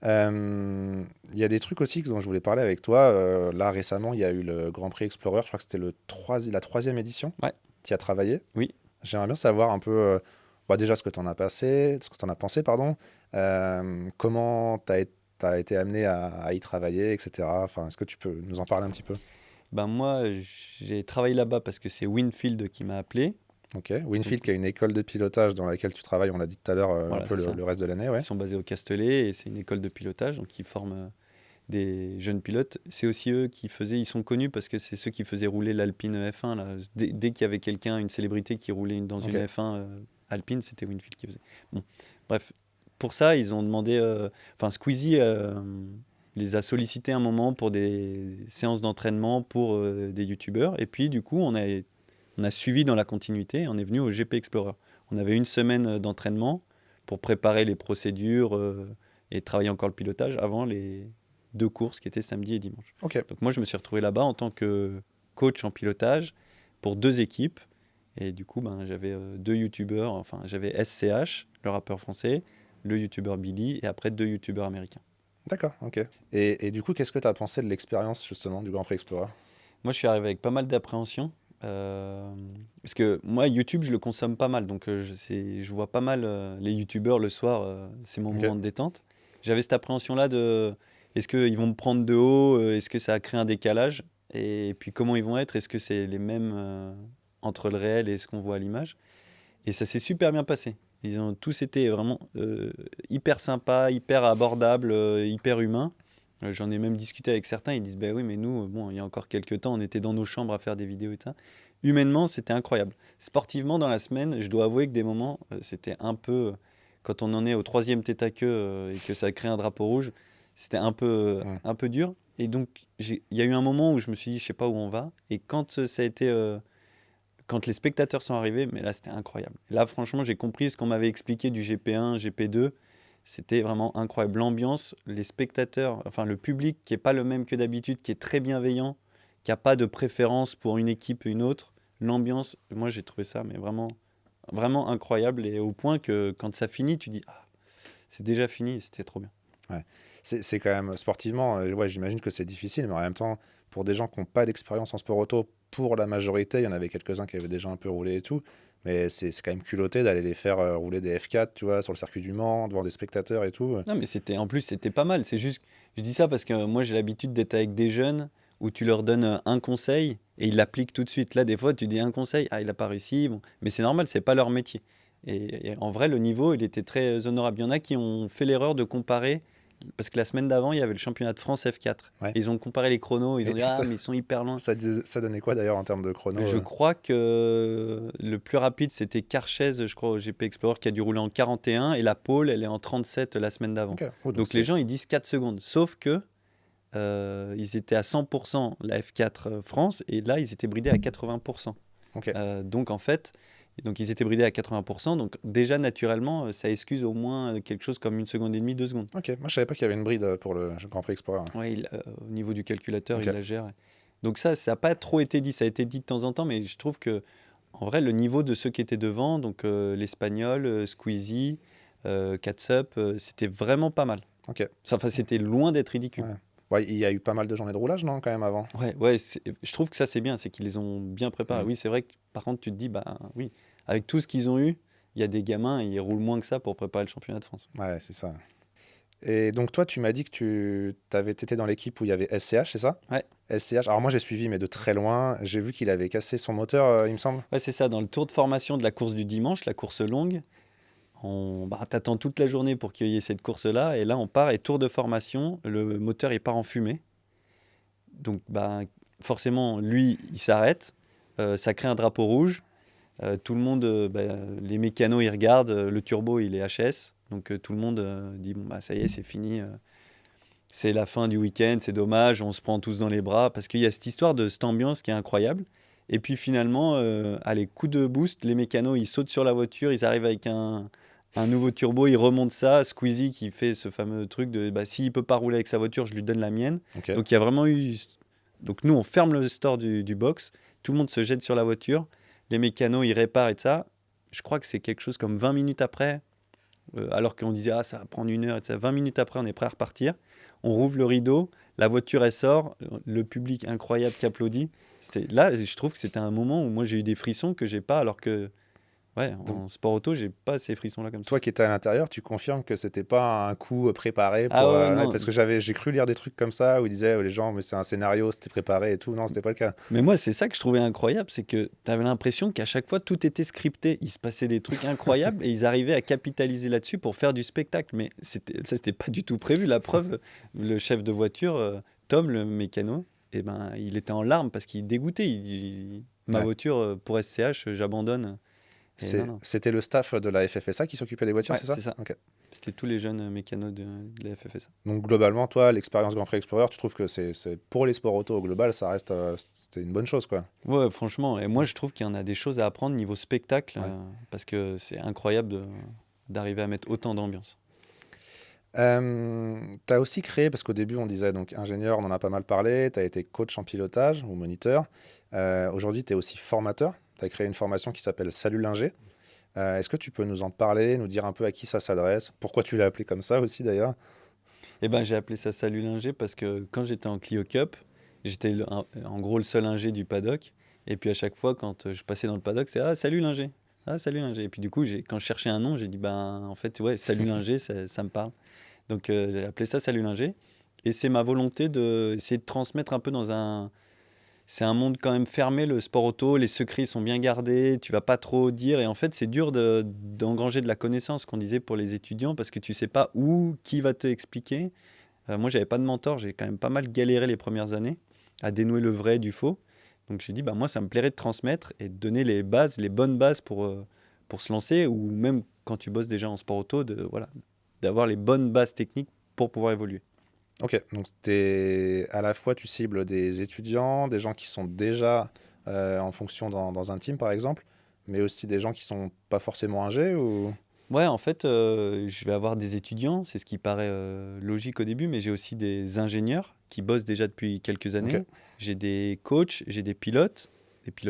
Il y a des trucs aussi dont je voulais parler avec toi. Là, récemment, il y a eu le Grand Prix Explorer. Je crois que c'était la troisième édition. Ouais, Tu y as travaillé. oui. J'aimerais bien savoir un peu, bah, déjà ce que tu en as passé, ce que tu en as pensé, pardon. Comment tu as été amené à y travailler, etc. Enfin, est-ce que tu peux nous en parler un petit peu? Ben moi, j'ai travaillé là-bas parce que c'est Winfield qui m'a appelé. Ok. Donc Winfield, qui est une école de pilotage dans laquelle tu travailles, on l'a dit tout à l'heure, un voilà, peu c'est ça. le reste de l'année, Ils ouais. sont basés au Castellet et c'est une école de pilotage, donc ils forment des jeunes pilotes. C'est aussi eux qui faisaient, ils sont connus parce que c'est ceux qui faisaient rouler l'Alpine F1. Là. Dès qu'il y avait quelqu'un, une célébrité qui roulait dans une F1 Alpine, c'était Winfield qui faisait. Bon, bref, pour ça, ils ont demandé. Enfin, Squeezie les a sollicités un moment pour des séances d'entraînement pour des youtubeurs. Et puis, du coup, on a suivi dans la continuité. On est venu au GP Explorer. On avait une semaine d'entraînement pour préparer les procédures et travailler encore le pilotage avant les 2 courses qui étaient samedi et dimanche. Donc moi, je me suis retrouvé là-bas en tant que coach en pilotage pour 2 équipes. Et du coup, j'avais 2 youtubeurs. Enfin, j'avais SCH, le rappeur français, le youtubeur Billy, et après 2 youtubeurs américains. D'accord, ok. Et du coup, qu'est-ce que tu as pensé de l'expérience justement du Grand Prix Explorer? Moi, je suis arrivé avec pas mal d'appréhension. Parce que moi, YouTube, je le consomme pas mal. Donc, je vois pas mal les youtubeurs le soir. C'est mon moment de détente. J'avais cette appréhension-là de est-ce qu'ils vont me prendre de haut? Est-ce que ça a créé un décalage? Et puis, comment ils vont être? Est-ce que c'est les mêmes entre le réel et ce qu'on voit à l'image? Et ça s'est super bien passé. Ils ont tous été vraiment hyper sympas, hyper abordables, hyper humains. J'en ai même discuté avec certains, ils disent bah oui, mais nous, bon, il y a encore quelques temps, on était dans nos chambres à faire des vidéos et tout. Humainement, c'était incroyable. Sportivement, dans la semaine, je dois avouer que des moments, c'était un peu. Quand on en est au 3e tête à queue et que ça crée un drapeau rouge, c'était un peu dur. Et donc, il y a eu un moment où je me suis dit, je sais pas où on va. Et quand ça a été. Quand les spectateurs sont arrivés, mais là, c'était incroyable. Et là, franchement, j'ai compris ce qu'on m'avait expliqué du GP1, GP2. C'était vraiment incroyable. L'ambiance, les spectateurs, enfin le public qui n'est pas le même que d'habitude, qui est très bienveillant, qui n'a pas de préférence pour une équipe ou une autre. L'ambiance, moi j'ai trouvé ça mais vraiment, vraiment incroyable. Et au point que quand ça finit, tu dis ah, c'est déjà fini, c'était trop bien. Ouais. C'est quand même sportivement, ouais, j'imagine que c'est difficile, mais en même temps, pour des gens qui n'ont pas d'expérience en sport auto, pour la majorité, il y en avait quelques-uns qui avaient déjà un peu roulé et tout. Mais c'est quand même culotté d'aller les faire rouler des F4, tu vois, sur le circuit du Mans, devant des spectateurs et tout. Non, mais en plus, c'était pas mal. C'est juste, je dis ça parce que moi, j'ai l'habitude d'être avec des jeunes où tu leur donnes un conseil et ils l'appliquent tout de suite. Là, des fois, tu dis un conseil, ah, il a pas réussi. Bon. Mais c'est normal, c'est pas leur métier. Et en vrai, le niveau, il était très honorable. Il y en a qui ont fait l'erreur de comparer, parce que la semaine d'avant, il y avait le championnat de France F4. Ouais. Ils ont comparé les chronos, ils ont dit, mais ils sont hyper loin. Ça donnait quoi d'ailleurs en termes de chrono? Je crois que le plus rapide, c'était Carchez, je crois, au GP Explorer, qui a dû rouler en 41, et la pole, elle est en 37 la semaine d'avant. Okay. Donc les gens, ils disent 4 secondes. Sauf que ils étaient à 100% la F4 France, et là, ils étaient bridés à 80%. Okay. Donc en fait, ils étaient bridés à 80%. Donc déjà, naturellement, ça excuse au moins quelque chose comme 1 seconde et demie, 2 secondes. Ok, moi je savais pas qu'il y avait une bride pour le Grand Prix Explorer. Oui, au niveau du calculateur, il la gère. Donc ça n'a pas trop été dit. Ça a été dit de temps en temps, mais je trouve que en vrai, le niveau de ceux qui étaient devant, donc l'Espagnol, Squeezie, Catsup, c'était vraiment pas mal. Ok. Enfin, c'était loin d'être ridicule. Ouais. Ouais, il y a eu pas mal de journées de roulage, non, quand même, avant? Ouais, je trouve que ça, c'est bien, c'est qu'ils les ont bien préparés. Oui, c'est vrai que, par contre, tu te dis, bah oui, avec tout ce qu'ils ont eu, il y a des gamins, ils roulent moins que ça pour préparer le championnat de France. Ouais, c'est ça. Et donc, toi, tu m'as dit que tu étais dans l'équipe où il y avait SCH, c'est ça? Ouais. SCH, alors moi, j'ai suivi, mais de très loin. J'ai vu qu'il avait cassé son moteur, il me semble. Ouais, c'est ça, dans le tour de formation de la course du dimanche, la course longue, t'attends toute la journée pour qu'il y ait cette course-là, et là, on part, et tour de formation, le moteur, il part en fumée. Donc, forcément, lui, il s'arrête. Ça crée un drapeau rouge. Tout le monde, les mécanos, ils regardent. Le turbo, il est HS. Donc, tout le monde dit bon, ça y est, c'est fini. C'est la fin du week-end. C'est dommage. On se prend tous dans les bras. Parce qu'il y a cette histoire de cette ambiance qui est incroyable. Et puis, finalement, allez, coup de boost. Les mécanos, ils sautent sur la voiture. Ils arrivent avec un nouveau turbo. Ils remontent ça. Squeezie qui fait ce fameux truc de s'il ne peut pas rouler avec sa voiture, je lui donne la mienne. Okay. Donc, il y a vraiment eu. Donc, nous, on ferme le store du box. Tout le monde se jette sur la voiture. Les mécanos, ils réparent et ça. Je crois que c'est quelque chose comme 20 minutes après, alors qu'on disait ça va prendre 1 heure et ça. 20 minutes après, on est prêt à repartir. On rouvre le rideau, la voiture elle sort, le public incroyable qui applaudit. Là, je trouve que c'était un moment où moi j'ai eu des frissons que j'ai pas, alors que Ouais, Donc, en sport auto, j'ai pas ces frissons-là comme ça. toi qui étais à l'intérieur, tu confirmes que c'était pas un coup préparé Ah pour. ouais, Ouais, non. parce que j'ai cru lire des trucs comme ça où ils disaient les gens, mais c'est un scénario, c'était préparé et tout. Non, c'était pas le cas. Mais moi, c'est ça que je trouvais incroyable, c'est que tu avais l'impression qu'à chaque fois, tout était scripté. Il se passait des trucs incroyables et ils arrivaient à capitaliser là-dessus pour faire du spectacle. Mais ça, c'était pas du tout prévu. La preuve, le chef de voiture, Tom, le mécano, eh ben, il était en larmes parce qu'il dégoûtait. Ma Ouais. voiture, pour SCH, j'abandonne. Et non, non. C'était le staff de la FFSA qui s'occupait des voitures, Ouais, c'est ça? c'est ça. Ok. C'était tous les jeunes mécanos de la FFSA. Donc globalement, toi, l'expérience Grand Prix Explorer, tu trouves que pour les sports auto au global, ça reste c'était une bonne chose, quoi. Ouais, franchement. Et moi, je trouve qu'il y en a des choses à apprendre niveau spectacle Ouais. parce que c'est incroyable d'arriver à mettre autant d'ambiance. Tu as aussi créé, parce qu'au début on disait donc ingénieur, on en a pas mal parlé, tu as été coach en pilotage ou moniteur. Aujourd'hui, tu es aussi formateur. Tu as créé une formation qui s'appelle Salut l'ingé. Est-ce que tu peux nous en parler, nous dire un peu à qui ça s'adresse? Pourquoi tu l'as appelé comme ça aussi d'ailleurs? Eh ben, j'ai appelé ça Salut l'ingé parce que quand j'étais en Clio Cup, j'étais en gros le seul ingé du paddock. Et puis à chaque fois, quand je passais dans le paddock, c'est Ah, salut l'ingé. Ah, salut l'ingé. Et puis du coup, quand je cherchais un nom, j'ai dit Ben, en fait, ouais, Salut l'ingé, ça me parle. Donc j'ai appelé ça Salut l'ingé. Et c'est ma volonté d'essayer de transmettre un peu dans un. C'est un monde quand même fermé, le sport auto. Les secrets sont bien gardés. Tu vas pas trop dire. Et en fait, c'est dur d'engranger de la connaissance, qu'on disait pour les étudiants, parce que tu sais pas où, qui va te expliquer. Moi, j'avais pas de mentor, j'ai quand même pas mal galéré les premières années à dénouer le vrai du faux. Donc j'ai dit, bah, moi, ça me plairait de transmettre et de donner les bases, les bonnes bases pour se lancer, ou même quand tu bosses déjà en sport auto, voilà, d'avoir les bonnes bases techniques pour pouvoir évoluer. Ok, donc à la fois tu cibles des étudiants, des gens qui sont déjà en fonction dans un team par exemple, mais aussi des gens qui sont pas forcément ingés ou... Ouais, en fait, je vais avoir des étudiants, c'est ce qui paraît logique au début, mais j'ai aussi des ingénieurs qui bossent déjà depuis quelques Ok, années. J'ai des coachs, j'ai des pilotes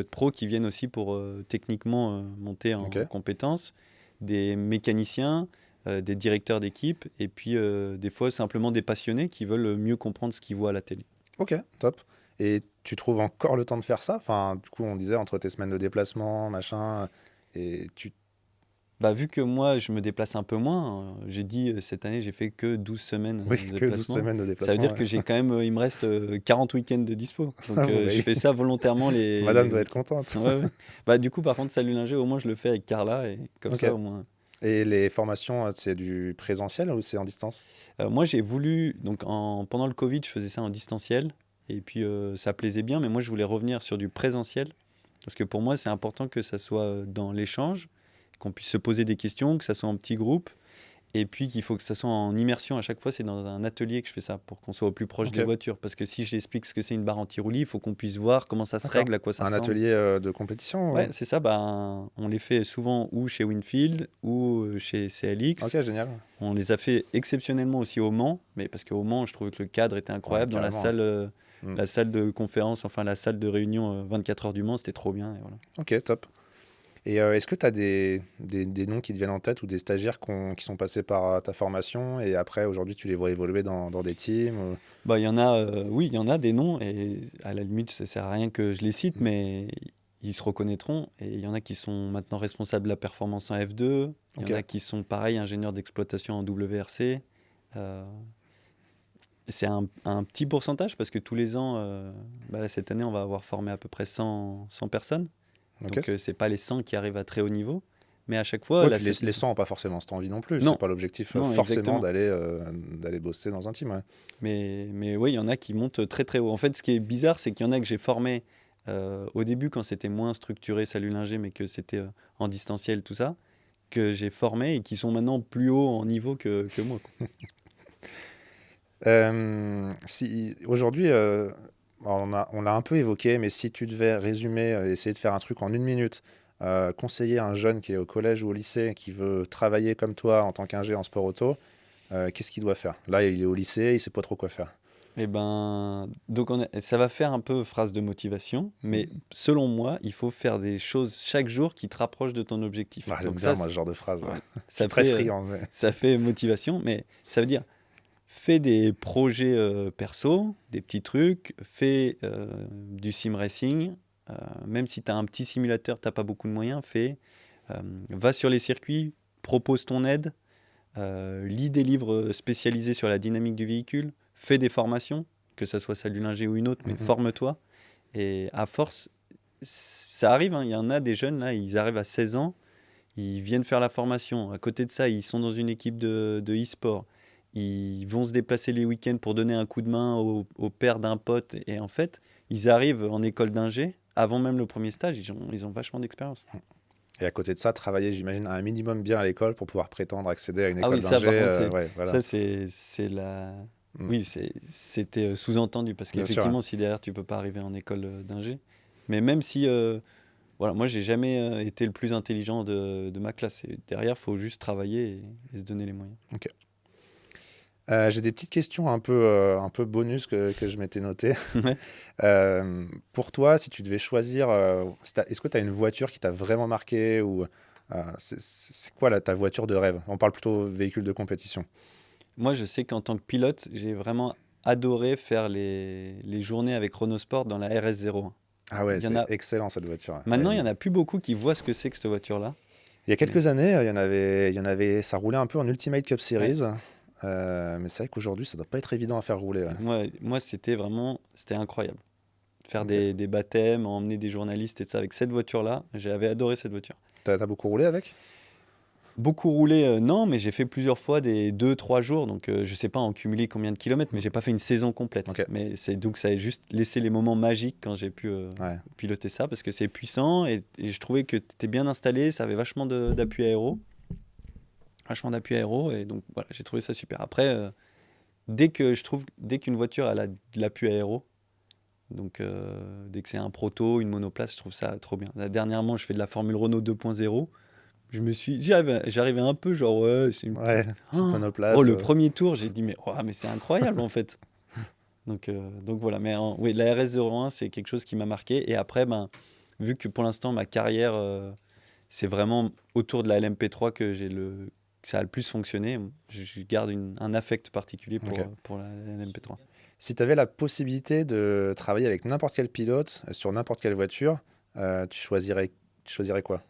pros qui viennent aussi pour techniquement monter ok, en compétences, des mécaniciens, des directeurs d'équipe, et puis des fois simplement des passionnés qui veulent mieux comprendre ce qu'ils voient à la télé. ok, top. Et tu trouves encore le temps de faire ça? Enfin, du coup, on disait entre tes semaines de déplacement, machin, et tu... Bah, vu que moi, je me déplace un peu moins, j'ai dit cette année, j'ai fait que 12 semaines Oui, de que 12 déplacement. semaines de Ça veut déplacement, dire ouais. que j'ai quand même, il me reste 40 week-ends de dispo. Ah Donc bon, bah je oui. fais ça volontairement Madame doit les. être contente. Ouais, ouais. Bah, du coup, par contre, Salut Linger, au moins, je le fais avec Carla et comme Ok. ça, au moins. Et les formations, c'est du présentiel ou c'est en distance? Moi, j'ai voulu, donc pendant le Covid, je faisais ça en distanciel et puis ça plaisait bien, mais moi, je voulais revenir sur du présentiel parce que pour moi, c'est important que ça soit dans l'échange, qu'on puisse se poser des questions, que ça soit en petits groupes. Et puis qu'il faut que ça soit en immersion à chaque fois, c'est dans un atelier que je fais ça pour qu'on soit au plus proche Ok, des voitures. Parce que si j'explique ce que c'est une barre anti-roulis, il faut qu'on puisse voir comment ça se d'accord. règle, à quoi ça Un ressemble. atelier de compétition Ouais, ou... c'est ça, ben, on les fait souvent ou chez Winfield ou chez CLX. Ok, génial. On les a fait exceptionnellement aussi au Mans, mais parce qu'au Mans, je trouvais que le cadre était Ouais, incroyable dans carrément. Mm. la salle de conférence, enfin la salle de réunion 24 heures du Mans, c'était trop bien. Et voilà. Ok, top. Et est-ce que tu as des noms qui te viennent en tête ou des stagiaires qui sont passés par ta formation et après, aujourd'hui, tu les vois évoluer dans des teams Bah, il y en a, oui, il y en a des noms, et à la limite, ça sert à rien que je les cite, Mm. mais ils se reconnaîtront. Et il y en a qui sont maintenant responsables de la performance en F2, il y en Ok, a qui sont pareil, ingénieurs d'exploitation en WRC. Euh, c'est un petit pourcentage parce que tous les ans, bah là, cette année, on va avoir formé à peu près 100 personnes. ok. Donc, c'est pas les 100 qui arrivent à très haut niveau. Mais à chaque fois, Ouais, là, puis les 100 n'ont pas forcément cette envie non plus. C'est non, pas l'objectif non, forcément exactement. d'aller bosser dans un team. Ouais. Mais oui, il y en a qui montent très très haut. En fait, ce qui est bizarre, c'est qu'il y en a que j'ai formés au début quand c'était moins structuré, Salut Linger, mais que c'était en distanciel, tout ça, que j'ai formés et qui sont maintenant plus haut en niveau que moi, quoi. Si, aujourd'hui, on l'a un peu évoqué, mais si tu devais résumer, essayer de faire un truc en une minute, conseiller un jeune qui est au collège ou au lycée, qui veut travailler comme toi en tant qu'ingé en sport auto, qu'est-ce qu'il doit faire? Là, il est au lycée, il sait pas trop quoi faire. Et ben, donc ça va faire un peu phrase de motivation, mais selon moi, il faut faire des choses chaque jour qui te rapprochent de ton objectif. Ah, j'aime Donc bien, moi, ce genre de phrase. ouais, Je suis ça très fait, friand. ça fait motivation, mais ça veut dire fais des projets perso, des petits trucs, fais du sim racing, même si tu as un petit simulateur, tu n'as pas beaucoup de moyens, fais. Va sur les circuits, propose ton aide, lis des livres spécialisés sur la dynamique du véhicule, fais des formations, que ça soit Salulingé ou une autre, mais forme-toi. Et à force, ça arrive, hein, il y en a des jeunes, là, ils arrivent à 16 ans, ils viennent faire la formation. À côté de ça, ils sont dans une équipe de e-sport. Ils vont se déplacer les week-ends pour donner un coup de main au père d'un pote. Et en fait, ils arrivent en école d'ingé, avant même le premier stage, ils ont vachement d'expérience. Et à côté de ça, travailler, j'imagine, un minimum bien à l'école pour pouvoir prétendre accéder à une Ah école oui, ça, d'ingé. par contre, Ouais, voilà. ça, c'est la... Mm. Oui, c'était sous-entendu, parce Bien sûr, qu'effectivement, si derrière, tu peux pas arriver en école d'ingé. Mais même si... voilà, moi, j'ai jamais été le plus intelligent de ma classe. Et derrière, il faut juste travailler et se donner les moyens. Ok. J'ai des petites questions un peu bonus que je m'étais notées. Ouais. Pour toi, si tu devais choisir, est-ce que tu as une voiture qui t'a vraiment marqué ou c'est quoi ta voiture de rêve? On parle plutôt véhicule de compétition. Moi, je sais qu'en tant que pilote, j'ai vraiment adoré faire les journées avec Renault Sport dans la RS01. Ah ouais, Il y en c'est a... excellent cette voiture. Maintenant, il Ouais. n'y en a plus beaucoup qui voient ce que c'est que cette voiture-là. Il y a Mais quelques années, il y en avait, ça roulait un peu en Ultimate Cup ouais. Series. Mais c'est vrai qu'aujourd'hui, ça doit pas être évident à faire rouler. Ouais. Moi c'était incroyable. Faire Ok. des baptêmes, emmener des journalistes et ça avec cette voiture-là. J'avais adoré cette voiture. T'as beaucoup roulé avec? Beaucoup roulé, non, mais j'ai fait plusieurs fois des 2-3 jours. Donc, je sais pas en cumulé combien de kilomètres, mais j'ai pas fait une saison complète. Ok. Mais donc, ça a juste laissé les moments magiques quand j'ai pu Ouais. piloter ça parce que c'est puissant et je trouvais que tu étais bien installé. Ça avait vachement d'appui aéro. Vachement d'appui aéro. Et donc, voilà, j'ai trouvé ça super. Après, dès qu'une voiture elle a de l'appui aéro, donc dès que c'est un proto, une monoplace, je trouve ça trop bien. Là, dernièrement, je fais de la Formule Renault 2.0. J'arrivais un peu genre, ouais, c'est une Ouais, petite. petite Oh, monoplace. le premier tour, j'ai dit, mais c'est incroyable en fait. Donc voilà, mais oui, la RS01, c'est quelque chose qui m'a marqué. Et après, ben, vu que pour l'instant, ma carrière, c'est vraiment autour de la LMP3 que ça a le plus fonctionné, je garde un affect particulier Ok. pour la LMP3. Si tu avais la possibilité de travailler avec n'importe quel pilote sur n'importe quelle voiture, tu choisirais quoi?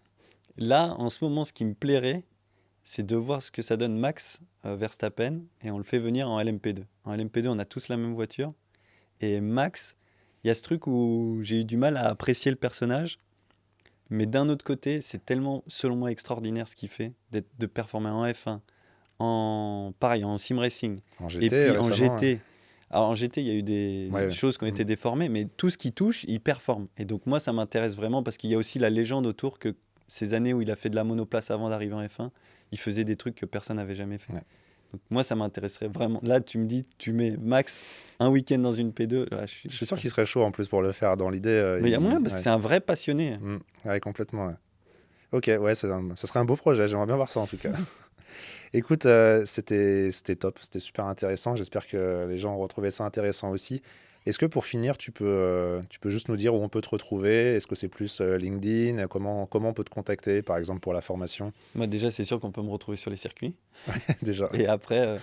Là, en ce moment, ce qui me plairait, c'est de voir ce que ça donne Max Verstappen et on le fait venir en LMP2. En LMP2, on a tous la même voiture. Et Max, il y a ce truc où j'ai eu du mal à apprécier le personnage. Mais d'un autre côté, c'est tellement, selon moi, extraordinaire ce qu'il fait de performer en F1, pareil, en sim racing. En Et GT puis en récemment? GT. Alors en GT, il y a eu des Ouais. choses qui ont été déformées, mais tout ce qui touche, il performe. Et donc moi, ça m'intéresse vraiment parce qu'il y a aussi la légende autour que ces années où il a fait de la monoplace avant d'arriver en F1, il faisait des trucs que personne n'avait jamais fait. Ouais. Donc moi, ça m'intéresserait vraiment. Là, tu me dis, tu mets Max un week-end dans une P2, là, Je suis sûr qu'il serait chaud en plus pour le faire. Dans l'idée, Mais il y a moyen parce que ouais. c'est un vrai passionné. Ouais, complètement. Ouais. Ok, ouais, ça serait un beau projet. J'aimerais bien voir ça en tout cas. Écoute, c'était top, c'était super intéressant. J'espère que les gens ont retrouvé ça intéressant aussi. Est-ce que pour finir, tu peux juste nous dire où on peut te retrouver? Est-ce que c'est plus LinkedIn? Comment on peut te contacter, par exemple, pour la formation? Moi, déjà, c'est sûr qu'on peut me retrouver sur les circuits. Déjà. Et après,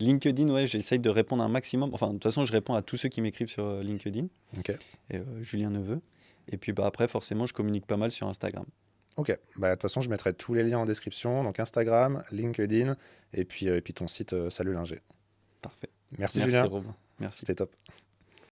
LinkedIn, ouais, j'essaye de répondre un maximum. Enfin, de toute façon, je réponds à tous ceux qui m'écrivent sur LinkedIn. Ok. Et Julien Neveu. Et puis bah, après, forcément, je communique pas mal sur Instagram. Ok. Bah, de toute façon, je mettrai tous les liens en description. Donc Instagram, LinkedIn et puis ton site Salut Linger. Parfait. Merci Merci Julien, Robin. Merci. c'était top.